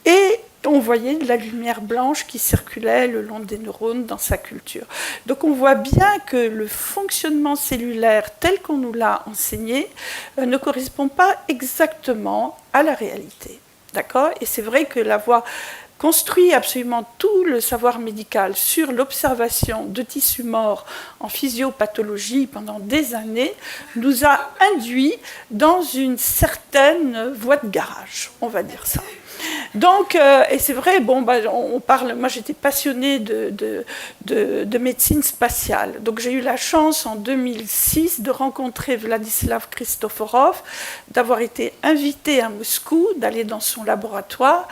Et on voyait de la lumière blanche qui circulait le long des neurones dans sa culture. Donc on voit bien que le fonctionnement cellulaire tel qu'on nous l'a enseigné ne correspond pas exactement à la réalité. D'accord ? Et c'est vrai que l'avoir construit absolument tout le savoir médical sur l'observation de tissus morts en physiopathologie pendant des années, nous a induit dans une certaine voie de garage, on va dire ça. Donc, et c'est vrai, on parle, moi j'étais passionnée de médecine spatiale. Donc j'ai eu la chance en 2006 de rencontrer Vladislav Kristoforov, d'avoir été invitée à Moscou, d'aller dans son laboratoire.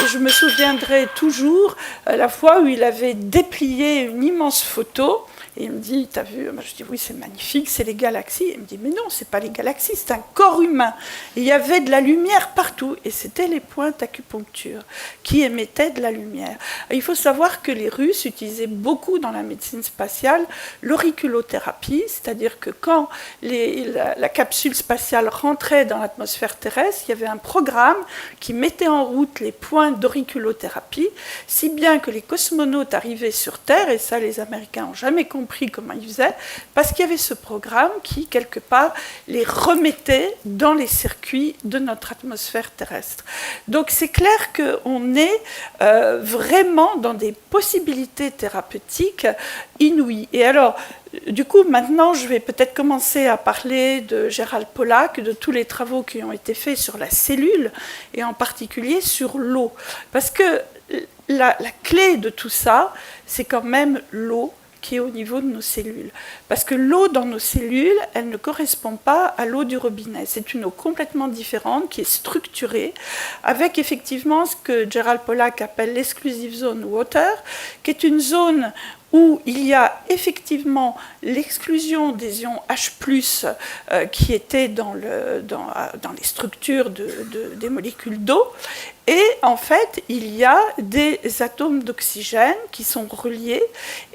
Et je me souviendrai toujours la fois où il avait déplié une immense photo. Et il me dit, t'as vu? Je dis, oui, c'est magnifique, c'est les galaxies. Il me dit, mais non, c'est pas les galaxies, c'est un corps humain. Et il y avait de la lumière partout. Et c'était les pointes d'acupuncture qui émettaient de la lumière. Et il faut savoir que les Russes utilisaient beaucoup dans la médecine spatiale l'auriculothérapie, c'est-à-dire que quand la capsule spatiale rentrait dans l'atmosphère terrestre, il y avait un programme qui mettait en route les points d'auriculothérapie, si bien que les cosmonautes arrivaient sur Terre, et ça les Américains n'ont jamais compris comment ils faisaient, parce qu'il y avait ce programme qui, quelque part, les remettait dans les circuits de notre atmosphère terrestre. Donc c'est clair qu'on est vraiment dans des possibilités thérapeutiques inouïes. Et alors, du coup, maintenant, je vais peut-être commencer à parler de Gérald Pollack, de tous les travaux qui ont été faits sur la cellule, et en particulier sur l'eau. Parce que la clé de tout ça, c'est quand même l'eau qui est au niveau de nos cellules. Parce que l'eau dans nos cellules, elle ne correspond pas à l'eau du robinet. C'est une eau complètement différente, qui est structurée, avec effectivement ce que Gerald Pollack appelle l'exclusive zone water, qui est une zone où il y a effectivement l'exclusion des ions H+, qui étaient dans les structures des molécules d'eau. Et en fait, il y a des atomes d'oxygène qui sont reliés.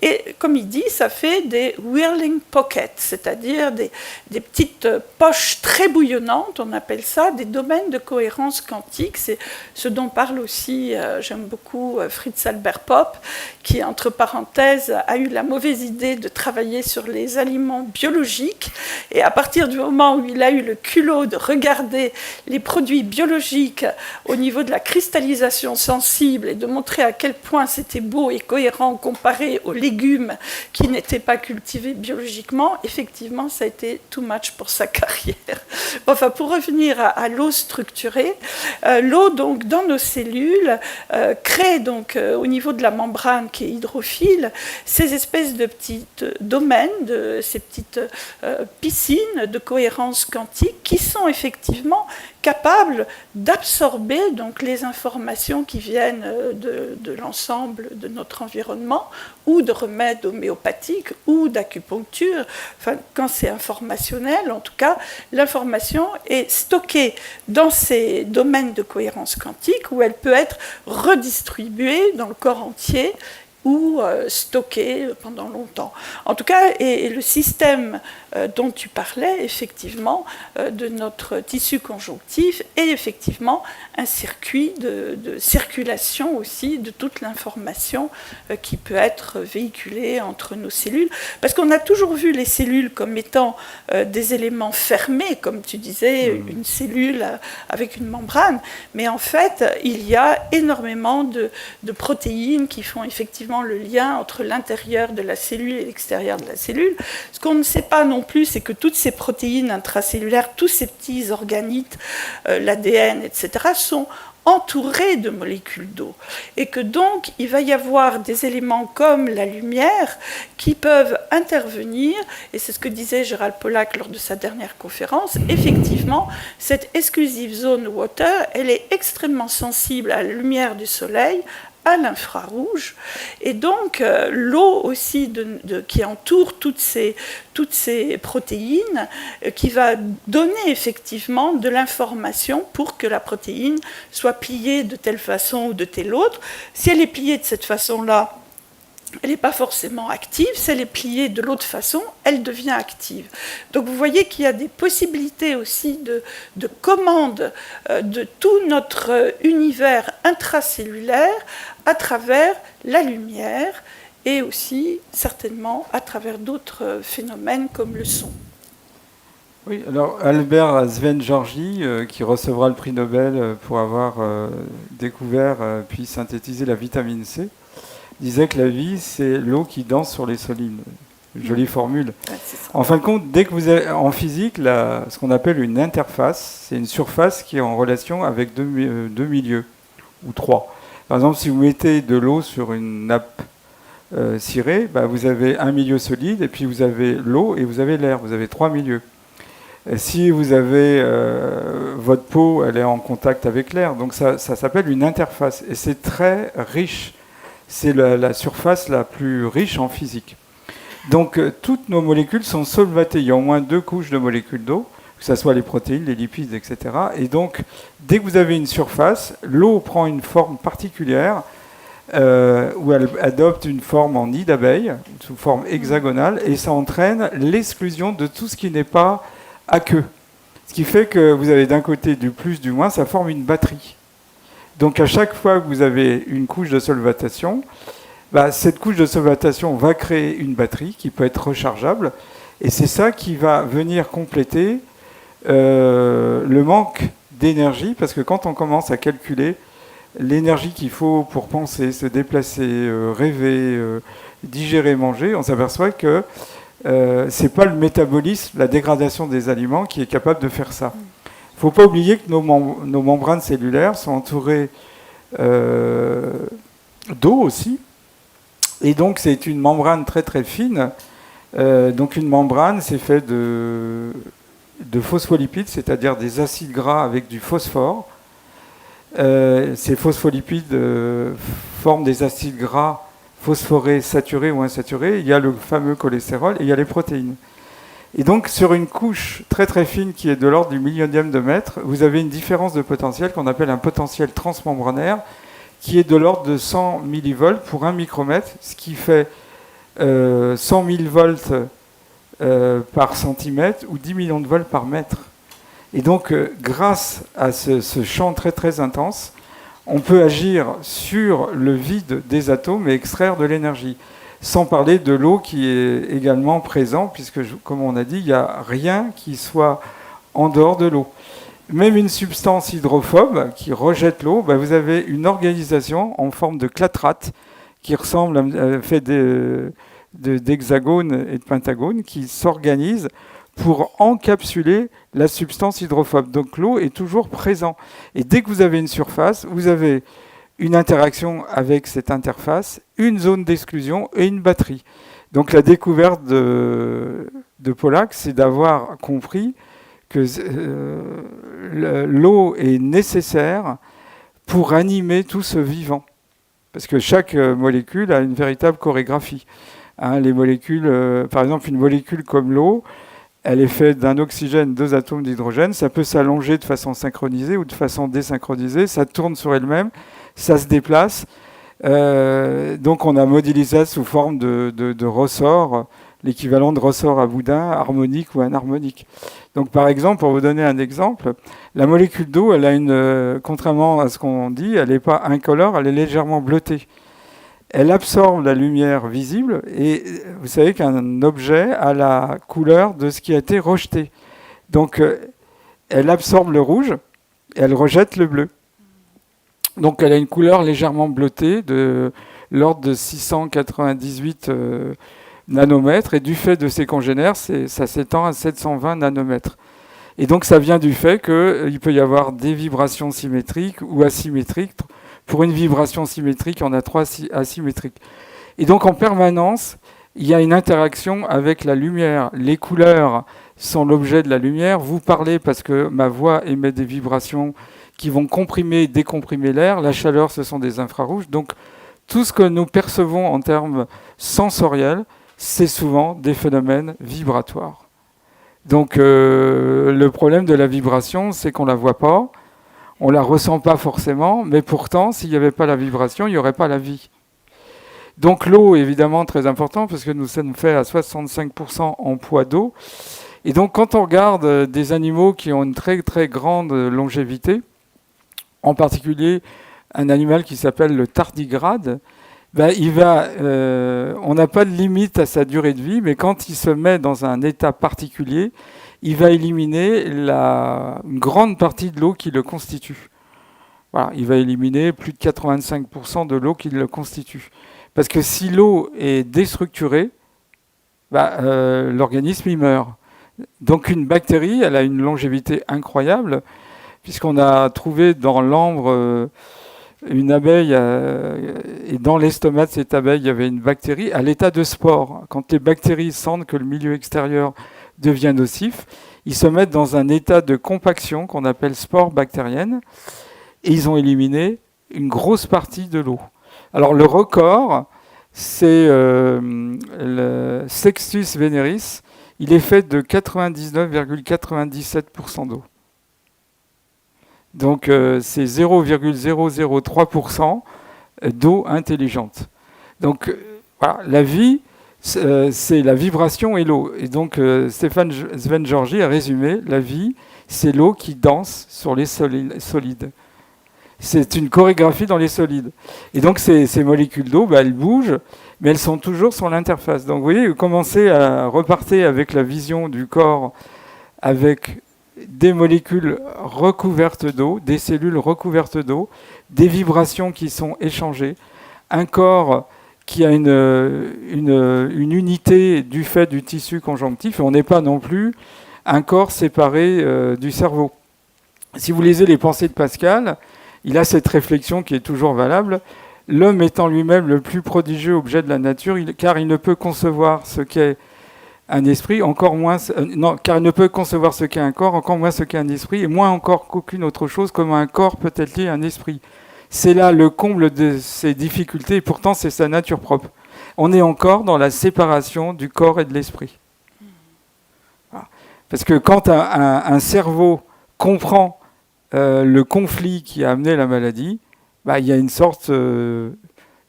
Et comme il dit, ça fait des whirling pockets, c'est-à-dire des petites poches très bouillonnantes, on appelle ça des domaines de cohérence quantique. C'est ce dont parle aussi, j'aime beaucoup, Fritz Albert Popp, qui, entre parenthèses, a eu la mauvaise idée de travailler sur les aliments biologiques. Et à partir du moment où il a eu le culot de regarder les produits biologiques au niveau de la cristallisation sensible et de montrer à quel point c'était beau et cohérent comparé aux légumes qui n'étaient pas cultivés biologiquement, effectivement, ça a été too much pour sa carrière. Enfin, pour revenir à l'eau structurée, l'eau, donc, dans nos cellules, crée, donc, au niveau de la membrane qui est hydrophile, ces espèces de petits domaines, ces petites piscines de cohérence quantique qui sont effectivement capables d'absorber donc les informations qui viennent de l'ensemble de notre environnement, ou de remèdes homéopathiques, ou d'acupuncture. Enfin, quand c'est informationnel, en tout cas, l'information est stockée dans ces domaines de cohérence quantique, où elle peut être redistribuée dans le corps entier, ou stockée pendant longtemps. En tout cas, et le système dont tu parlais, effectivement, de notre tissu conjonctif est effectivement un circuit de circulation aussi de toute l'information qui peut être véhiculée entre nos cellules. Parce qu'on a toujours vu les cellules comme étant des éléments fermés, comme tu disais, une cellule avec une membrane, mais en fait, il y a énormément de protéines qui font effectivement le lien entre l'intérieur de la cellule et l'extérieur de la cellule. Ce qu'on ne sait pas non plus, c'est que toutes ces protéines intracellulaires, tous ces petits organites, l'ADN, etc., sont entourés de molécules d'eau. Et que donc, il va y avoir des éléments comme la lumière qui peuvent intervenir, et c'est ce que disait Gerald Pollack lors de sa dernière conférence. Effectivement, cette exclusive zone water, elle est extrêmement sensible à la lumière du soleil, à l'infrarouge, et donc l'eau aussi qui entoure toutes ces protéines, qui va donner effectivement de l'information pour que la protéine soit pliée de telle façon ou de telle autre. Si elle est pliée de cette façon-là, elle n'est pas forcément active. Si elle est pliée de l'autre façon, elle devient active. Donc vous voyez qu'il y a des possibilités aussi de commande de tout notre univers intracellulaire à travers la lumière et aussi certainement à travers d'autres phénomènes comme le son. Oui, alors Albert Szent-Györgyi, qui recevra le prix Nobel pour avoir découvert puis synthétisé la vitamine C, disait que la vie, c'est l'eau qui danse sur les solides. Jolie formule. Ouais, en fin de compte, dès que vous avez en physique, ce qu'on appelle une interface, c'est une surface qui est en relation avec deux milieux, ou trois. Par exemple, si vous mettez de l'eau sur une nappe cirée, vous avez un milieu solide, et puis vous avez l'eau et vous avez l'air. Vous avez trois milieux. Et si vous avez votre peau, elle est en contact avec l'air. Donc ça s'appelle une interface. Et c'est très riche. C'est la surface la plus riche en physique. Donc, toutes nos molécules sont solvatées. Il y a au moins 2 couches de molécules d'eau, que ce soit les protéines, les lipides, etc. Et donc, dès que vous avez une surface, l'eau prend une forme particulière, où elle adopte une forme en nid d'abeille, sous forme hexagonale, et ça entraîne l'exclusion de tout ce qui n'est pas aqueux. Ce qui fait que vous avez d'un côté du plus, du moins, ça forme une batterie. Donc à chaque fois que vous avez une couche de solvatation, cette couche de solvatation va créer une batterie qui peut être rechargeable, et c'est ça qui va venir compléter le manque d'énergie, parce que quand on commence à calculer l'énergie qu'il faut pour penser, se déplacer, rêver, digérer, manger, on s'aperçoit que c'est pas le métabolisme, la dégradation des aliments qui est capable de faire ça. Il ne faut pas oublier que nos membranes cellulaires sont entourées d'eau aussi. Et donc c'est une membrane très très fine. Donc une membrane, c'est fait de phospholipides, c'est-à-dire des acides gras avec du phosphore. Ces phospholipides forment des acides gras phosphorés, saturés ou insaturés. Il y a le fameux cholestérol et il y a les protéines. Et donc, sur une couche très très fine qui est de l'ordre du millionième de mètre, vous avez une différence de potentiel qu'on appelle un potentiel transmembranaire qui est de l'ordre de 100 millivolts pour 1 micromètre, ce qui fait 100 000 volts par centimètre ou 10 millions de volts par mètre. Et donc, grâce à ce champ très très intense, on peut agir sur le vide des atomes et extraire de l'énergie. Sans parler de l'eau qui est également présente, puisque, comme on a dit, il n'y a rien qui soit en dehors de l'eau. Même une substance hydrophobe qui rejette l'eau, vous avez une organisation en forme de clatrate qui ressemble, fait d'hexagones et de pentagones, qui s'organise pour encapsuler la substance hydrophobe. Donc l'eau est toujours présente. Et dès que vous avez une surface, vous avez une interaction avec cette interface, une zone d'exclusion et une batterie. Donc la découverte de Pollack, c'est d'avoir compris que l'eau est nécessaire pour animer tout ce vivant. Parce que chaque molécule a une véritable chorégraphie. Les molécules, par exemple, une molécule comme l'eau, elle est faite d'un oxygène, 2 atomes d'hydrogène. Ça peut s'allonger de façon synchronisée ou de façon désynchronisée. Ça tourne sur elle-même, ça se déplace. Donc on a modélisé ça sous forme de ressort, l'équivalent de ressort à boudin, harmonique ou anharmonique. Donc par exemple, pour vous donner un exemple, la molécule d'eau, elle a contrairement à ce qu'on dit, elle n'est pas incolore, elle est légèrement bleutée. Elle absorbe la lumière visible et vous savez qu'un objet a la couleur de ce qui a été rejeté. Donc elle absorbe le rouge et elle rejette le bleu. Donc elle a une couleur légèrement bleutée de l'ordre de 698 nanomètres et du fait de ses congénères, ça s'étend à 720 nanomètres. Et donc ça vient du fait qu'il peut y avoir des vibrations symétriques ou asymétriques. Pour une vibration symétrique, on a 3 asymétriques. Et donc en permanence, il y a une interaction avec la lumière. Les couleurs sont l'objet de la lumière. Vous parlez parce que ma voix émet des vibrations qui vont comprimer et décomprimer l'air. La chaleur, ce sont des infrarouges. Donc tout ce que nous percevons en termes sensoriels, c'est souvent des phénomènes vibratoires. Donc le problème de la vibration, c'est qu'on ne la voit pas. On ne la ressent pas forcément, mais pourtant, s'il n'y avait pas la vibration, il n'y aurait pas la vie. Donc l'eau est évidemment très importante parce que nous sommes faits à 65% en poids d'eau. Et donc quand on regarde des animaux qui ont une très très grande longévité, en particulier un animal qui s'appelle le tardigrade, on n'a pas de limite à sa durée de vie, mais quand il se met dans un état particulier, il va éliminer une grande partie de l'eau qui le constitue. Voilà, il va éliminer plus de 85% de l'eau qui le constitue. Parce que si l'eau est déstructurée, l'organisme il meurt. Donc une bactérie, elle a une longévité incroyable, puisqu'on a trouvé dans l'ambre une abeille, et dans l'estomac de cette abeille, il y avait une bactérie à l'état de spore. Quand les bactéries sentent que le milieu extérieur devient nocif, ils se mettent dans un état de compaction qu'on appelle spore bactérienne et ils ont éliminé une grosse partie de l'eau. Alors le record, c'est le Sextus veneris, il est fait de 99,97% d'eau. Donc c'est 0,003% d'eau intelligente. Donc voilà, la vie, c'est la vibration et l'eau. Et donc Stéphane Sven-Georgi a résumé, la vie, c'est l'eau qui danse sur les solides. C'est une chorégraphie dans les solides. Et donc ces molécules d'eau, elles bougent, mais elles sont toujours sur l'interface. Donc vous voyez, vous commencez à repartir avec la vision du corps, avec des molécules recouvertes d'eau, des cellules recouvertes d'eau, des vibrations qui sont échangées, un corps qui a une unité du fait du tissu conjonctif, et on n'est pas non plus un corps séparé du cerveau. Si vous lisez les pensées de Pascal, il a cette réflexion qui est toujours valable. l'homme étant lui-même le plus prodigieux objet de la nature, car il ne peut concevoir ce qu'est un esprit, encore moins, car il ne peut concevoir ce qu'est un corps, encore moins ce qu'est un esprit, et moins encore qu'aucune autre chose, comme un corps peut être lié à un esprit. C'est là le comble de ses difficultés, et pourtant c'est sa nature propre. On est encore dans la séparation du corps et de l'esprit. Voilà. Parce que quand un cerveau comprend le conflit qui a amené la maladie, il y a une sorte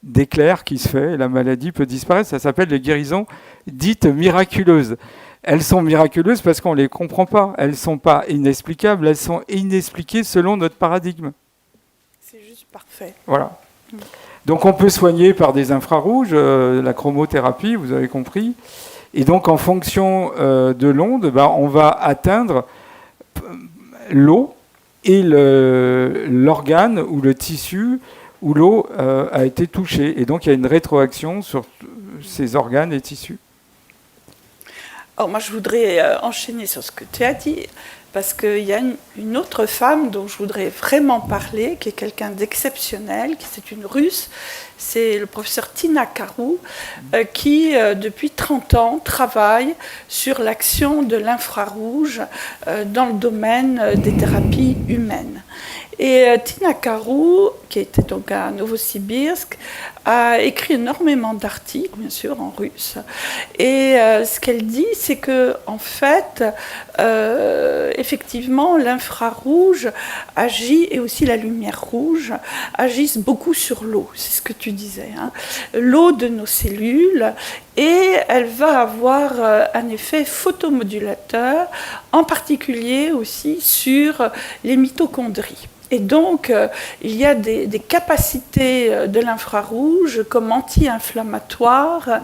d'éclair qui se fait et la maladie peut disparaître. Ça s'appelle les guérisons dites miraculeuses. Elles sont miraculeuses parce qu'on ne les comprend pas. Elles ne sont pas inexplicables, elles sont inexpliquées selon notre paradigme. C'est juste parfait. Voilà. Donc on peut soigner par des infrarouges, la chromothérapie, vous avez compris. Et donc en fonction de l'onde, on va atteindre l'eau et l'organe ou le tissu où l'eau a été touchée. Et donc il y a une rétroaction sur ces organes et tissus. Alors moi je voudrais enchaîner sur ce que tu as dit, parce qu'il y a une autre femme dont je voudrais vraiment parler, qui est quelqu'un d'exceptionnel, c'est une Russe, c'est le professeur Tina Karou, qui depuis 30 ans travaille sur l'action de l'infrarouge dans le domaine des thérapies humaines. Et Tina Karou, qui était donc à Novosibirsk, a écrit énormément d'articles, bien sûr, en russe. Et ce qu'elle dit, c'est que, en fait, effectivement, l'infrarouge agit, et aussi la lumière rouge, agissent beaucoup sur l'eau. C'est ce que tu disais, hein. L'eau de nos cellules, et elle va avoir un effet photomodulateur, en particulier aussi sur les mitochondries. Et donc, il y a des capacités de l'infrarouge comme anti-inflammatoire,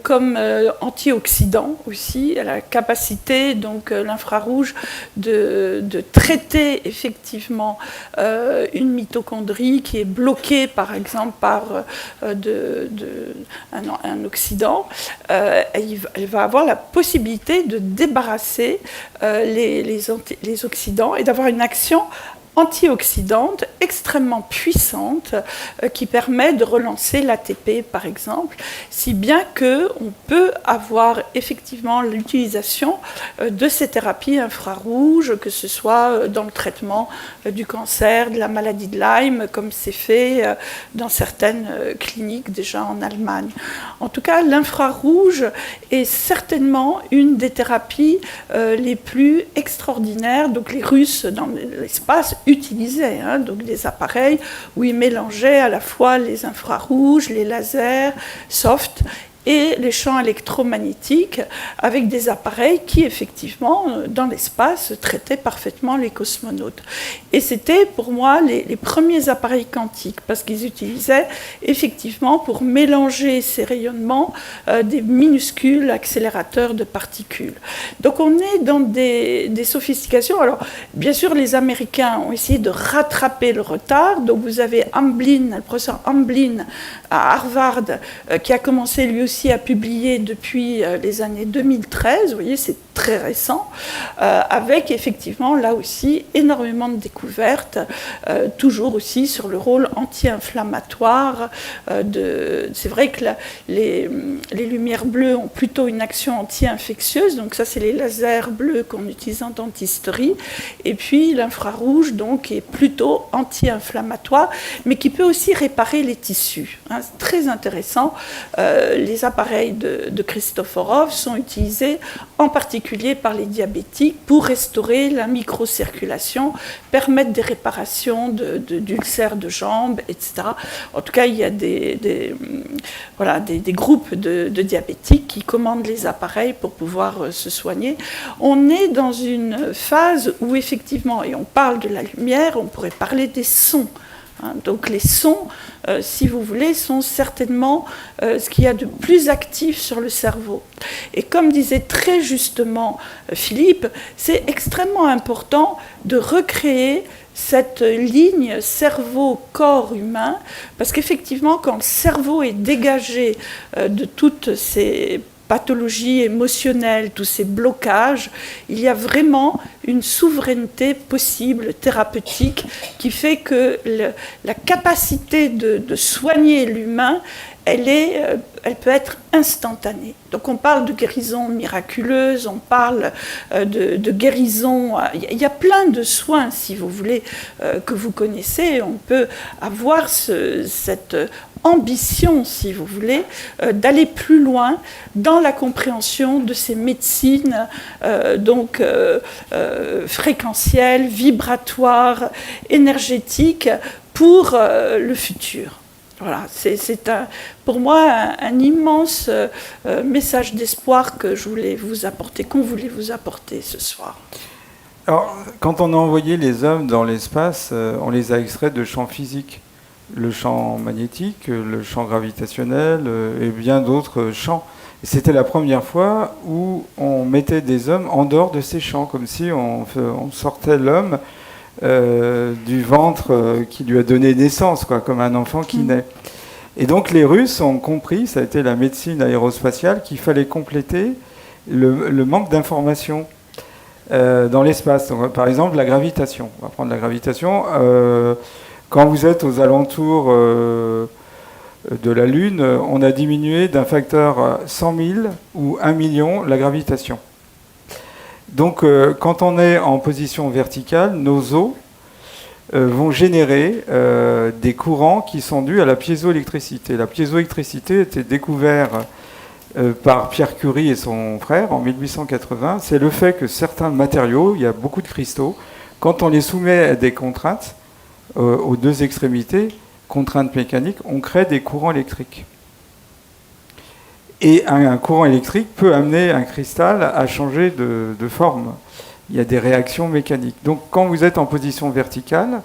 comme antioxydant aussi. Elle a la capacité, donc, l'infrarouge, de traiter effectivement une mitochondrie qui est bloquée, par exemple, par un oxydant. Elle va avoir la possibilité de débarrasser les oxydants et d'avoir une action antioxydante extrêmement puissante qui permet de relancer l'ATP par exemple, si bien qu'on peut avoir effectivement l'utilisation de ces thérapies infrarouges, que ce soit dans le traitement du cancer, de la maladie de Lyme, comme c'est fait dans certaines cliniques déjà en Allemagne. En tout cas, l'infrarouge est certainement une des thérapies les plus extraordinaires. Donc les Russes dans l'espace utilisaient donc des appareils où ils mélangeaient à la fois les infrarouges, les lasers, soft et les champs électromagnétiques avec des appareils qui, effectivement, dans l'espace, traitaient parfaitement les cosmonautes. Et c'était, pour moi, les premiers appareils quantiques, parce qu'ils utilisaient, effectivement, pour mélanger ces rayonnements, des minuscules accélérateurs de particules. Donc, on est dans des sophistications. Alors, bien sûr, les Américains ont essayé de rattraper le retard. Donc, vous avez Hamblin, le professeur Hamblin, à Harvard, qui a commencé lui aussi à publier depuis les années 2013, vous voyez, c'est très récent, avec effectivement là aussi énormément de découvertes, toujours aussi sur le rôle anti-inflammatoire. C'est vrai que les lumières bleues ont plutôt une action anti-infectieuse, donc ça c'est les lasers bleus qu'on utilise en dentisterie, et puis l'infrarouge donc est plutôt anti-inflammatoire, mais qui peut aussi réparer les tissus. C'est très intéressant. Les appareils de Christoforov sont utilisés en particulier par les diabétiques pour restaurer la microcirculation, permettre des réparations d'ulcères de jambes, etc. En tout cas, il y a des groupes de diabétiques qui commandent les appareils pour pouvoir se soigner. On est dans une phase où effectivement, et on parle de la lumière, on pourrait parler des sons. Donc les sons, si vous voulez, sont certainement ce qu'il y a de plus actif sur le cerveau. Et comme disait très justement Philippe, c'est extrêmement important de recréer cette ligne cerveau-corps humain, parce qu'effectivement, quand le cerveau est dégagé de toutes ces pathologies émotionnelles, tous ces blocages, il y a vraiment une souveraineté possible, thérapeutique, qui fait que la capacité de soigner l'humain, elle peut être instantanée. Donc on parle de guérison miraculeuse, on parle de guérison. Il y a plein de soins, si vous voulez, que vous connaissez. On peut avoir cette ambition, si vous voulez, d'aller plus loin dans la compréhension de ces médecines fréquentielles, vibratoires, énergétiques pour le futur. Voilà, c'est pour moi un immense message d'espoir que je voulais vous apporter, qu'on voulait vous apporter ce soir. Alors, quand on a envoyé les hommes dans l'espace, on les a extraits de champs physiques. Le champ magnétique, le champ gravitationnel et bien d'autres champs. Et c'était la première fois où on mettait des hommes en dehors de ces champs, comme si on sortait l'homme du ventre qui lui a donné naissance, quoi, comme un enfant qui naît. Et donc les Russes ont compris, ça a été la médecine aérospatiale, qu'il fallait compléter le manque d'informations dans l'espace. Donc, par exemple, la gravitation. On va prendre la gravitation. Quand vous êtes aux alentours de la Lune, on a diminué d'un facteur 100 000 ou 1 million la gravitation. Donc, quand on est en position verticale, nos os vont générer des courants qui sont dus à la piézoélectricité. La piézoélectricité a été découverte par Pierre Curie et son frère en 1880. C'est le fait que certains matériaux, il y a beaucoup de cristaux, quand on les soumet à des contraintes, aux deux extrémités, contraintes mécaniques, on crée des courants électriques. Et un courant électrique peut amener un cristal à changer de forme. Il y a des réactions mécaniques. Donc quand vous êtes en position verticale,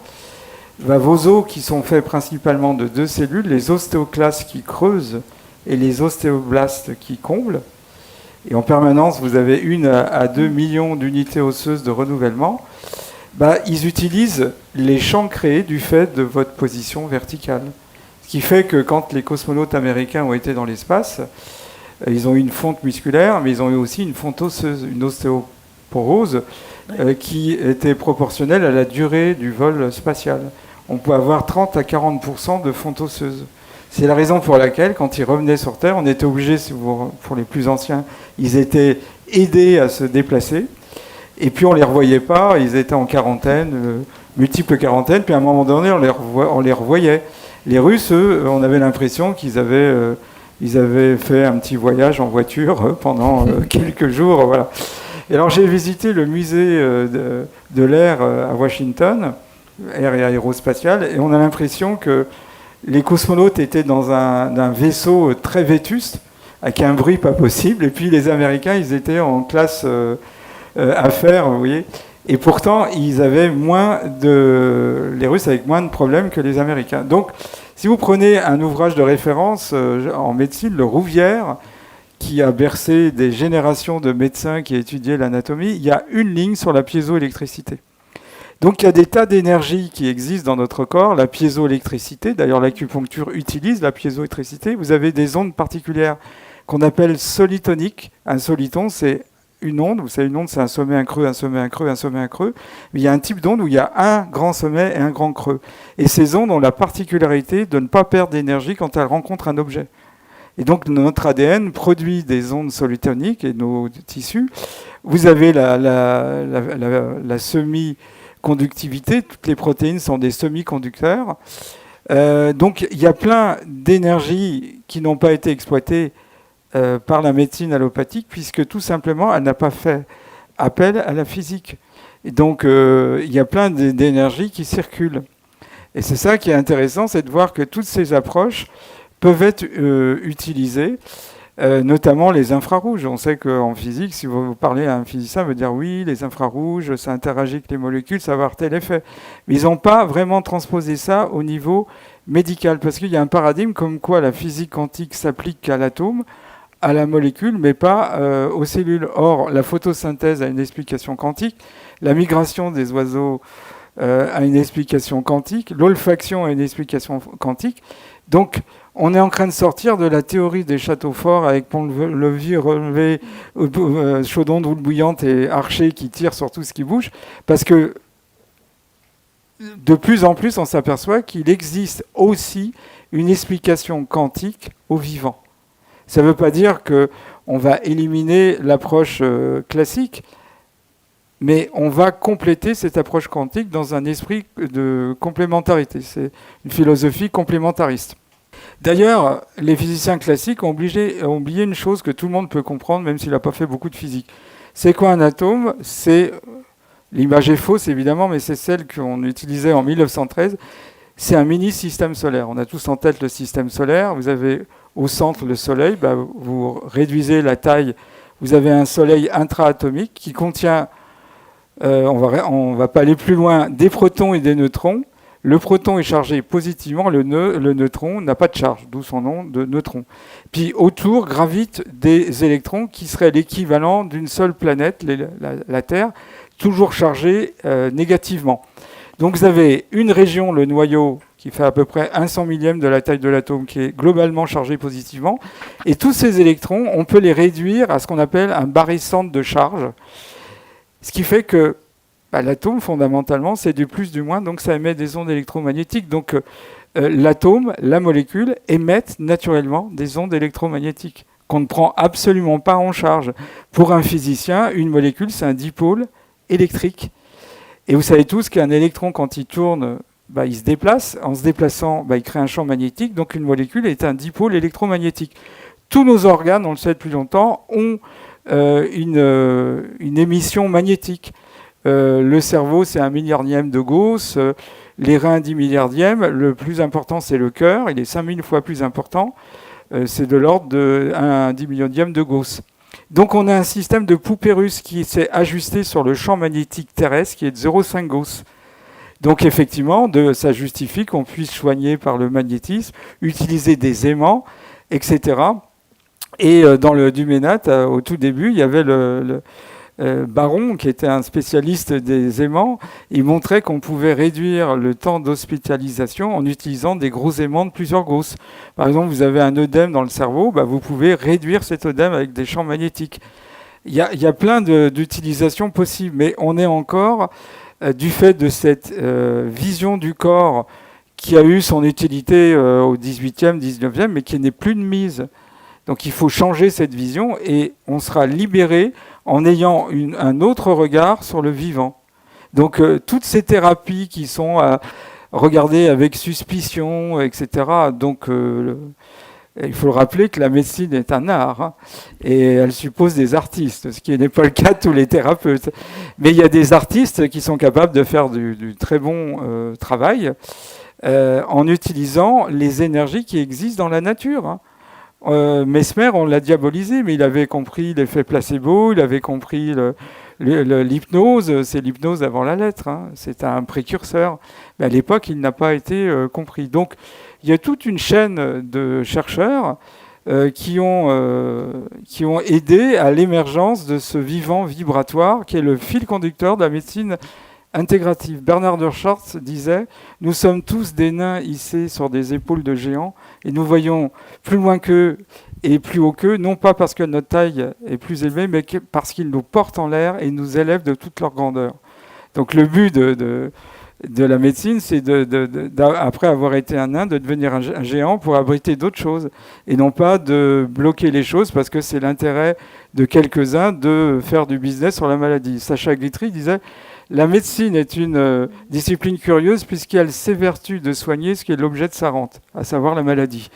vos os qui sont faits principalement de deux cellules, les ostéoclastes qui creusent et les ostéoblastes qui comblent, et en permanence vous avez 1 à 2 millions d'unités osseuses de renouvellement, ils utilisent les champs créés du fait de votre position verticale. Ce qui fait que quand les cosmonautes américains ont été dans l'espace, ils ont eu une fonte musculaire, mais ils ont eu aussi une fonte osseuse, une ostéoporose, qui était proportionnelle à la durée du vol spatial. On peut avoir 30 à 40% de fonte osseuse. C'est la raison pour laquelle, quand ils revenaient sur Terre, on était obligé, pour les plus anciens, ils étaient aidés à se déplacer. Et puis on ne les revoyait pas, ils étaient en quarantaine, multiples quarantaines, puis à un moment donné, on les revoyait. Les Russes, eux, on avait l'impression qu'ils avaient fait un petit voyage en voiture pendant quelques jours. Voilà. Et alors j'ai visité le musée de l'air à Washington, air et aérospatial, et on a l'impression que les cosmonautes étaient dans un vaisseau très vétuste, avec un bruit pas possible, et puis les Américains, ils étaient en classe affaires, vous voyez. Et pourtant, les Russes avec moins de problèmes que les Américains. Donc, si vous prenez un ouvrage de référence en médecine, le Rouvière, qui a bercé des générations de médecins qui a étudié l'anatomie, il y a une ligne sur la piézoélectricité. Donc, il y a des tas d'énergies qui existent dans notre corps. La piézoélectricité, d'ailleurs, l'acupuncture utilise la piézoélectricité. Vous avez des ondes particulières qu'on appelle solitoniques. Un soliton, c'est une onde, vous savez, une onde, c'est un sommet, un creux, un sommet, un creux, un sommet, un creux. Mais il y a un type d'onde où il y a un grand sommet et un grand creux. Et ces ondes ont la particularité de ne pas perdre d'énergie quand elles rencontrent un objet. Et donc, notre ADN produit des ondes solitoniques et nos tissus. Vous avez la semi-conductivité. Toutes les protéines sont des semi-conducteurs. Donc, il y a plein d'énergies qui n'ont pas été exploitées par la médecine allopathique, puisque tout simplement, elle n'a pas fait appel à la physique. Et donc, il y a plein d'énergies qui circulent. Et c'est ça qui est intéressant, c'est de voir que toutes ces approches peuvent être utilisées, notamment les infrarouges. On sait qu'en physique, si vous parlez à un physicien, il va dire oui, les infrarouges, ça interagit avec les molécules, ça va avoir tel effet. Mais ils n'ont pas vraiment transposé ça au niveau médical, parce qu'il y a un paradigme comme quoi la physique quantique s'applique à l'atome, à la molécule, mais pas aux cellules. Or, la photosynthèse a une explication quantique, la migration des oiseaux a une explication quantique, l'olfaction a une explication quantique. Donc, On est en train de sortir de la théorie des châteaux forts avec pont-levis relevé, chaudron d'eau bouillante et archer qui tirent sur tout ce qui bouge, parce que de plus en plus, on s'aperçoit qu'il existe aussi une explication quantique au vivant. Ça ne veut pas dire qu'on va éliminer l'approche classique, mais on va compléter cette approche quantique dans un esprit de complémentarité. C'est une philosophie complémentariste. D'ailleurs, les physiciens classiques ont oublié une chose que tout le monde peut comprendre, même s'il n'a pas fait beaucoup de physique. C'est quoi un atome ? L'image est fausse, évidemment, mais c'est celle qu'on utilisait en 1913. C'est un mini-système solaire. On a tous en tête le système solaire. Vous avez au centre le Soleil. Vous réduisez la taille. Vous avez un Soleil intra-atomique qui contient, on ne va pas aller plus loin, des protons et des neutrons. Le proton est chargé positivement, le neutron n'a pas de charge, d'où son nom de neutron. Puis autour gravitent des électrons qui seraient l'équivalent d'une seule planète, la Terre, toujours chargée négativement. Donc vous avez une région, le noyau, qui fait à peu près 1/100 millième de la taille de l'atome, qui est globalement chargé positivement. Et tous ces électrons, on peut les réduire à ce qu'on appelle un barycentre de charge, ce qui fait que l'atome, fondamentalement, c'est du plus, du moins, donc ça émet des ondes électromagnétiques. Donc l'atome, la molécule, émettent naturellement des ondes électromagnétiques qu'on ne prend absolument pas en charge. Pour un physicien, une molécule, c'est un dipôle électrique. Et vous savez tous qu'un électron, quand il tourne, il se déplace. En se déplaçant, il crée un champ magnétique. Donc une molécule est un dipôle électromagnétique. Tous nos organes, on le sait depuis longtemps, ont une émission magnétique. Le cerveau, c'est 1 milliardième de Gauss. Les reins, 10 milliardièmes. Le plus important, c'est le cœur. Il est 5000 fois plus important. C'est de l'ordre de 1/10 millionième de Gauss. Donc on a un système de poupée russe qui s'est ajusté sur le champ magnétique terrestre qui est de 0,5 Gauss. Donc effectivement, ça justifie qu'on puisse soigner par le magnétisme, utiliser des aimants, etc. Et dans le Duménat, au tout début, il y avait le Baron, qui était un spécialiste des aimants. Il montrait qu'on pouvait réduire le temps d'hospitalisation en utilisant des gros aimants de plusieurs Gauss. Par exemple, vous avez un œdème dans le cerveau, vous pouvez réduire cet œdème avec des champs magnétiques. Il y a plein d'utilisations possibles, mais on est encore, du fait de cette vision du corps qui a eu son utilité au 18e, 19e, mais qui n'est plus de mise. Donc il faut changer cette vision et on sera libéré en ayant un autre regard sur le vivant. Donc toutes ces thérapies qui sont à regarder avec suspicion, etc. Donc il faut le rappeler que la médecine est un art, et elle suppose des artistes, ce qui n'est pas le cas de tous les thérapeutes. Mais il y a des artistes qui sont capables de faire du très bon travail en utilisant les énergies qui existent dans la nature. Mesmer, on l'a diabolisé, mais il avait compris l'effet placebo, il avait compris l'hypnose. C'est l'hypnose avant la lettre, c'est un précurseur. Mais à l'époque, il n'a pas été compris. Donc, il y a toute une chaîne de chercheurs qui ont aidé à l'émergence de ce vivant vibratoire qui est le fil conducteur de la médecine intégrative. Bernard de Chartres disait « Nous sommes tous des nains hissés sur des épaules de géants et nous voyons plus loin qu'eux et plus haut qu'eux, non pas parce que notre taille est plus élevée, mais parce qu'ils nous portent en l'air et nous élèvent de toute leur grandeur. » Donc le but de la médecine, c'est après avoir été un nain, de devenir un géant pour abriter d'autres choses et non pas de bloquer les choses parce que c'est l'intérêt de quelques-uns de faire du business sur la maladie. Sacha Guitry disait « La médecine est une discipline curieuse puisqu'elle s'évertue de soigner ce qui est l'objet de sa rente, à savoir la maladie. »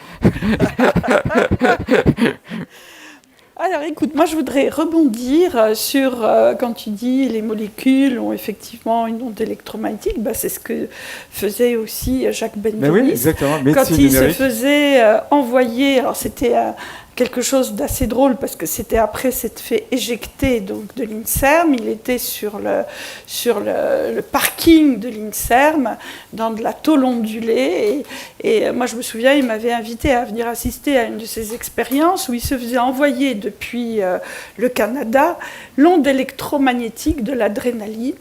Alors écoute, moi je voudrais rebondir sur quand tu dis les molécules ont effectivement une onde électromagnétique, c'est ce que faisait aussi Jacques Bendis. Oui, exactement. Médecine quand il numérique. se faisait envoyer, alors c'était quelque chose d'assez drôle parce que c'était après s'être fait éjecter donc de l'INSERM. Il était sur le parking de l'INSERM dans de la tôle ondulée et moi je me souviens, il m'avait invité à venir assister à une de ces expériences où il se faisait envoyer depuis le Canada l'onde électromagnétique de l'adrénaline.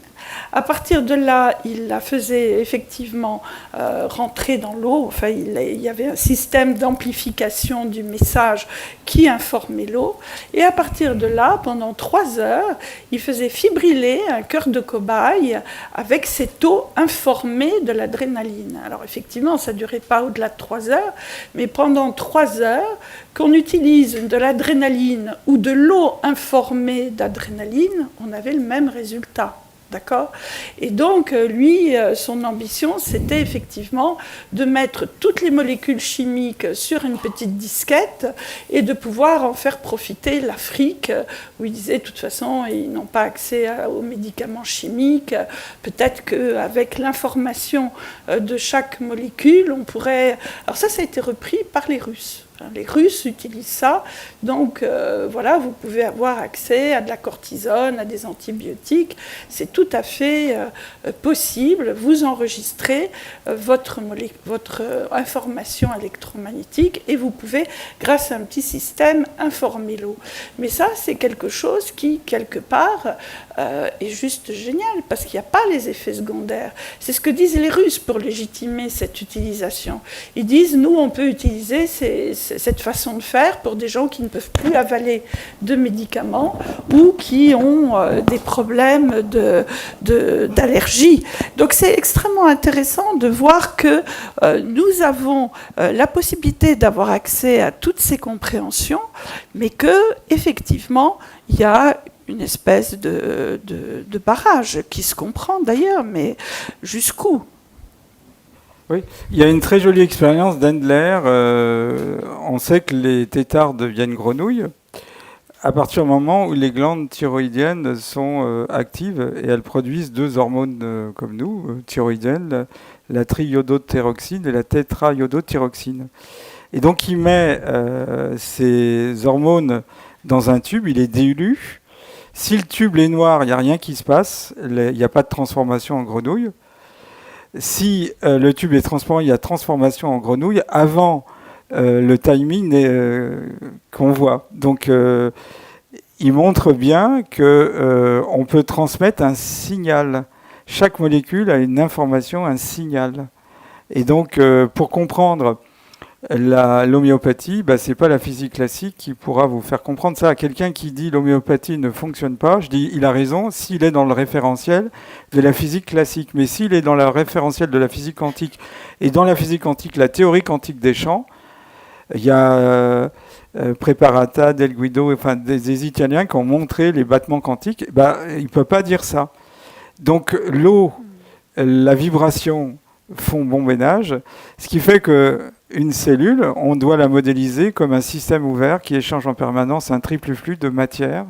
À partir de là, il la faisait effectivement rentrer dans l'eau. Enfin, il y avait un système d'amplification du message qui informait l'eau. Et à partir de là, pendant 3 heures, il faisait fibriller un cœur de cobaye avec cette eau informée de l'adrénaline. Alors effectivement, ça ne durait pas au-delà de 3 heures, mais pendant 3 heures, qu'on utilise de l'adrénaline ou de l'eau informée d'adrénaline, on avait le même résultat. D'accord ? Et donc, lui, son ambition, c'était effectivement de mettre toutes les molécules chimiques sur une petite disquette et de pouvoir en faire profiter l'Afrique, où il disait, de toute façon, ils n'ont pas accès aux médicaments chimiques. Peut-être qu'avec l'information de chaque molécule, on pourrait... Alors ça a été repris par les Russes. Les Russes utilisent ça, donc voilà, vous pouvez avoir accès à de la cortisone, à des antibiotiques, c'est tout à fait possible. Vous enregistrez votre information électromagnétique et vous pouvez, grâce à un petit système, informer l'eau. Mais ça, c'est quelque chose qui, quelque part, est juste génial, parce qu'il n'y a pas les effets secondaires. C'est ce que disent les Russes pour légitimer cette utilisation. Ils disent, nous, on peut utiliser cette façon de faire pour des gens qui ne peuvent plus avaler de médicaments ou qui ont des problèmes d'allergie. Donc c'est extrêmement intéressant de voir que nous avons la possibilité d'avoir accès à toutes ces compréhensions, mais que effectivement il y a une espèce de barrage qui se comprend d'ailleurs, mais jusqu'où ? Oui, il y a une très jolie expérience d'Endler. On sait que les têtards deviennent grenouilles à partir du moment où les glandes thyroïdiennes sont actives et elles produisent 2 hormones comme nous, thyroïdiennes, la triiodothyroxine et la tétraiodothyroxine. Et donc il met ces hormones dans un tube, il les dilue. Si le tube est noir, il n'y a rien qui se passe, il n'y a pas de transformation en grenouille. Si le tube est transparent, il y a transformation en grenouille avant le timing qu'on voit. Donc, il montre bien qu'on peut transmettre un signal. Chaque molécule a une information, un signal. Et donc, pour comprendre l'homéopathie, ce n'est pas la physique classique qui pourra vous faire comprendre ça. Quelqu'un qui dit l'homéopathie ne fonctionne pas, je dis il a raison s'il est dans le référentiel de la physique classique. Mais s'il est dans le référentiel de la physique quantique, et dans la physique quantique, la théorie quantique des champs, il y a Preparata, Del Guido, enfin des Italiens qui ont montré les battements quantiques. Il ne peut pas dire ça. Donc l'eau, la vibration font bon ménage, ce qui fait qu'une cellule, on doit la modéliser comme un système ouvert qui échange en permanence un triple flux de matière,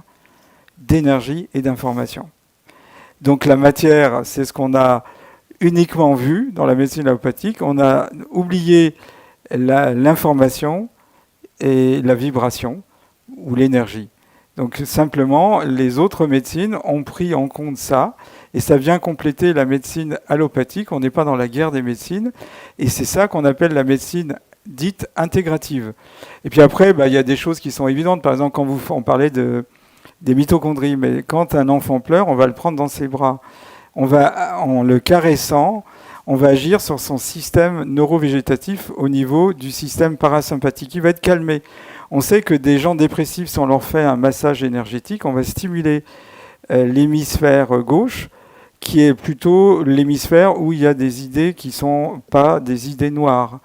d'énergie et d'information. Donc la matière, c'est ce qu'on a uniquement vu dans la médecine allopathique. On a oublié l'information et la vibration ou l'énergie. Donc simplement, les autres médecines ont pris en compte ça et ça vient compléter la médecine allopathique. On n'est pas dans la guerre des médecines et c'est ça qu'on appelle la médecine dite intégrative. Et puis après, il y a des choses qui sont évidentes. Par exemple, quand on parlait des mitochondries, mais quand un enfant pleure, on va le prendre dans ses bras. En le caressant, on va agir sur son système neurovégétatif au niveau du système parasympathique. Il va être calmé. On sait que des gens dépressifs, si on leur fait un massage énergétique, on va stimuler l'hémisphère gauche, qui est plutôt l'hémisphère où il y a des idées qui ne sont pas des idées noires.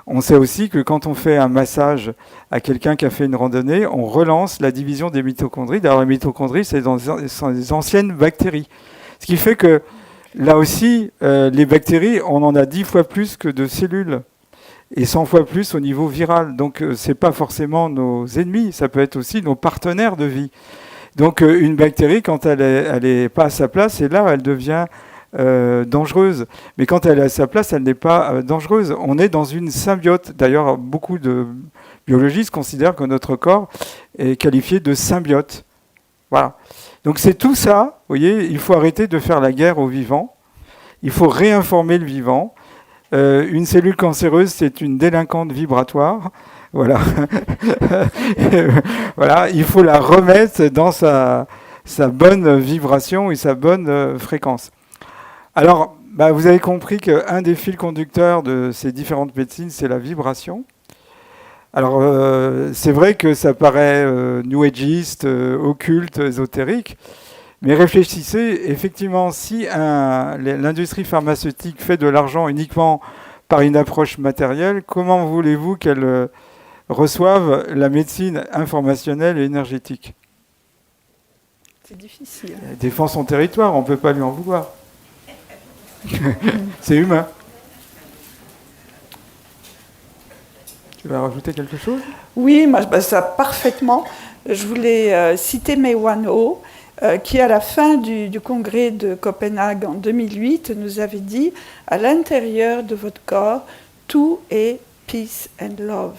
On sait aussi que quand on fait un massage à quelqu'un qui a fait une randonnée, on relance la division des mitochondries. D'ailleurs, les mitochondries, c'est des anciennes bactéries. Ce qui fait que, là aussi, les bactéries, on en a 10 fois plus que de cellules. Et 100 fois plus au niveau viral. Donc, ce n'est pas forcément nos ennemis, ça peut être aussi nos partenaires de vie. Donc, une bactérie, quand elle n'est pas à sa place, et là, elle devient dangereuse. Mais quand elle est à sa place, elle n'est pas dangereuse. On est dans une symbiote. D'ailleurs, beaucoup de biologistes considèrent que notre corps est qualifié de symbiote. Voilà. Donc, c'est tout ça. Vous voyez, il faut arrêter de faire la guerre aux vivants. Il faut réinformer le vivant. Une cellule cancéreuse, c'est une délinquante vibratoire. Voilà. Voilà, il faut la remettre dans sa bonne vibration et sa bonne fréquence. Alors, vous avez compris qu'un des fils conducteurs de ces différentes médecines, c'est la vibration. Alors, c'est vrai que ça paraît new ageiste, occulte, ésotérique, mais réfléchissez, effectivement, si l'industrie pharmaceutique fait de l'argent uniquement par une approche matérielle, comment voulez-vous qu'elle reçoive la médecine informationnelle et énergétique? C'est difficile. Elle défend son territoire, on ne peut pas lui en vouloir. C'est humain. Tu vas rajouter quelque chose? Oui, ça parfaitement. Je voulais citer May Wan-ho, qui à la fin du congrès de Copenhague en 2008 nous avait dit « À l'intérieur de votre corps, tout est peace and love ».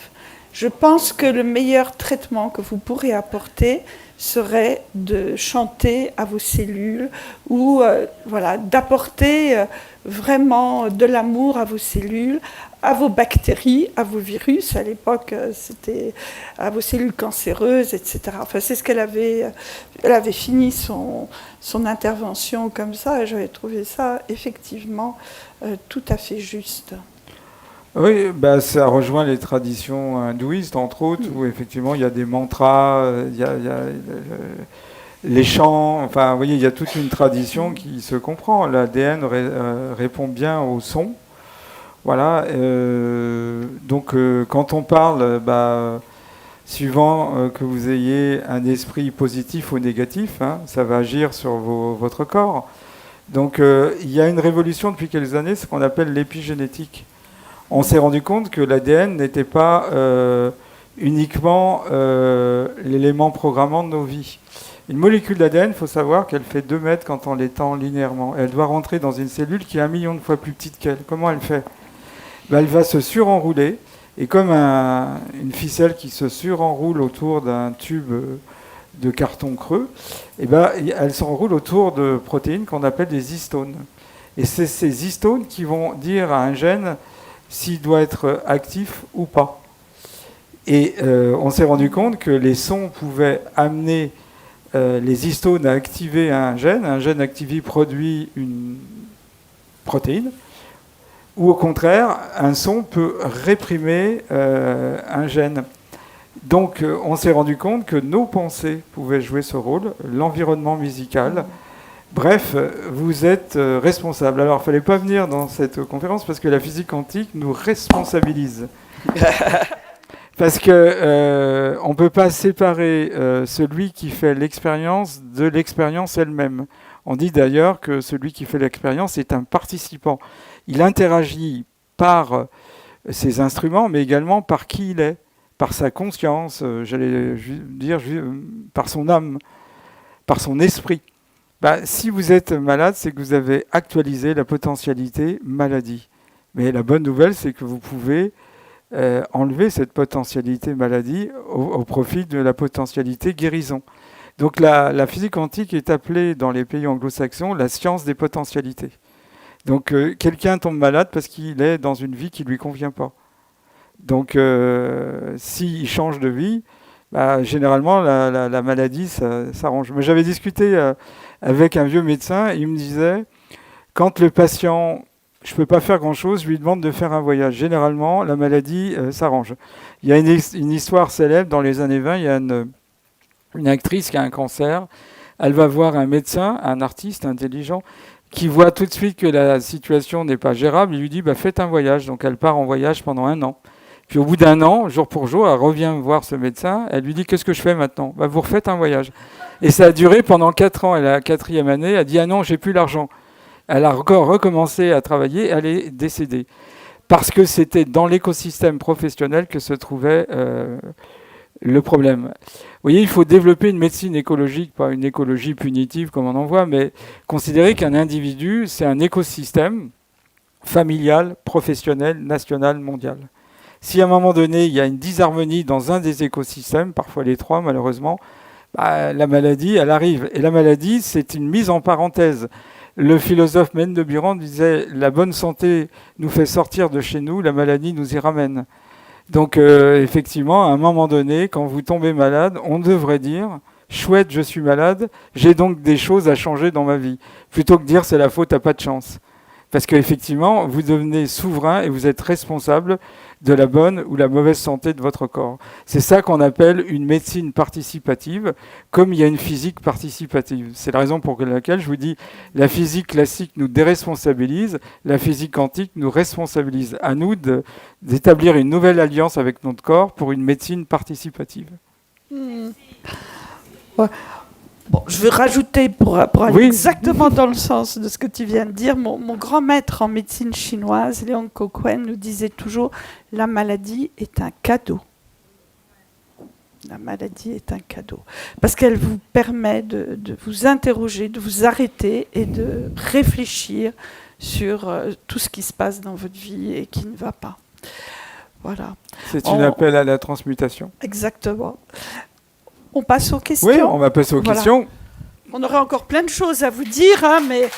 Je pense que le meilleur traitement que vous pourrez apporter serait de chanter à vos cellules ou d'apporter vraiment de l'amour à vos cellules, à vos bactéries, à vos virus. À l'époque, c'était à vos cellules cancéreuses, etc. Enfin, c'est ce qu'elle avait. Elle avait fini son intervention comme ça, et j'avais trouvé ça effectivement tout à fait juste. Oui, ça rejoint les traditions hindouistes, entre autres, où effectivement il y a des mantras, il y a les chants, enfin, vous voyez, il y a toute une tradition qui se comprend. L'ADN répond bien au son. Voilà. Donc, quand on parle, suivant que vous ayez un esprit positif ou négatif, ça va agir sur votre corps. Donc, il y a une révolution depuis quelques années, ce qu'on appelle l'épigénétique. On s'est rendu compte que l'ADN n'était pas uniquement l'élément programmant de nos vies. Une molécule d'ADN, il faut savoir qu'elle fait 2 mètres quand on l'étend linéairement. Elle doit rentrer dans une cellule qui est 1 million de fois plus petite qu'elle. Comment elle fait? Elle va se surenrouler, et comme une ficelle qui se surenroule autour d'un tube de carton creux, elle s'enroule autour de protéines qu'on appelle des histones. Et c'est ces histones qui vont dire à un gène s'il doit être actif ou pas. Et on s'est rendu compte que les sons pouvaient amener les histones à activer un gène activé produit une protéine, ou au contraire, un son peut réprimer un gène. Donc on s'est rendu compte que nos pensées pouvaient jouer ce rôle, l'environnement musical. Bref, vous êtes responsable. Alors, il ne fallait pas venir dans cette conférence parce que la physique quantique nous responsabilise. Parce qu'on ne peut pas séparer celui qui fait l'expérience de l'expérience elle-même. On dit d'ailleurs que celui qui fait l'expérience est un participant. Il interagit par ses instruments, mais également par qui il est, par sa conscience, j'allais dire par son âme, par son esprit. Si vous êtes malade, c'est que vous avez actualisé la potentialité maladie. Mais la bonne nouvelle, c'est que vous pouvez enlever cette potentialité maladie au profit de la potentialité guérison. Donc la physique quantique est appelée dans les pays anglo-saxons la science des potentialités. Donc quelqu'un tombe malade parce qu'il est dans une vie qui ne lui convient pas. Donc s'il change de vie, généralement la maladie s'arrange. Mais j'avais discuté avec un vieux médecin, il me disait, quand le patient, je ne peux pas faire grand-chose, je lui demande de faire un voyage. Généralement, la maladie s'arrange. Il y a une histoire célèbre, dans les années 20, il y a une actrice qui a un cancer, elle va voir un médecin, un artiste intelligent, qui voit tout de suite que la situation n'est pas gérable, il lui dit faites un voyage. Donc elle part en voyage pendant 1 an. Puis au bout d'1 an, jour pour jour, elle revient voir ce médecin, elle lui dit qu'est-ce que je fais maintenant? Vous refaites un voyage. Et ça a duré pendant 4 ans. Et la 4e année, elle dit ah non, j'ai plus l'argent. Elle a encore recommencé à travailler, elle est décédée. Parce que c'était dans l'écosystème professionnel que se trouvait le problème. Vous voyez, il faut développer une médecine écologique, pas une écologie punitive comme on en voit, mais considérer qu'un individu, c'est un écosystème familial, professionnel, national, mondial. Si à un moment donné, il y a une disharmonie dans un des écosystèmes, parfois les 3 malheureusement, la maladie, elle arrive. Et la maladie, c'est une mise en parenthèse. Le philosophe Mène de Buran disait « La bonne santé nous fait sortir de chez nous, la maladie nous y ramène ». Donc effectivement, à un moment donné, quand vous tombez malade, on devrait dire chouette, je suis malade, j'ai donc des choses à changer dans ma vie, plutôt que dire c'est la faute à pas de chance. Parce qu'effectivement, vous devenez souverain et vous êtes responsable de la bonne ou la mauvaise santé de votre corps. C'est ça qu'on appelle une médecine participative, comme il y a une physique participative. C'est la raison pour laquelle je vous dis, la physique classique nous déresponsabilise, la physique quantique nous responsabilise. À nous d'établir une nouvelle alliance avec notre corps pour une médecine participative. Ouais. Bon, je veux rajouter, pour aller Oui. exactement dans le sens de ce que tu viens de dire, mon grand maître en médecine chinoise, Léon Kokuen, nous disait toujours « La maladie est un cadeau ». La maladie est un cadeau. Parce qu'elle vous permet de vous interroger, de vous arrêter et de réfléchir sur tout ce qui se passe dans votre vie et qui ne va pas. Voilà. C'est un appel à la transmutation. Exactement. On passe aux questions. Oui, on va passer aux questions. On aurait encore plein de choses à vous dire, hein, mais...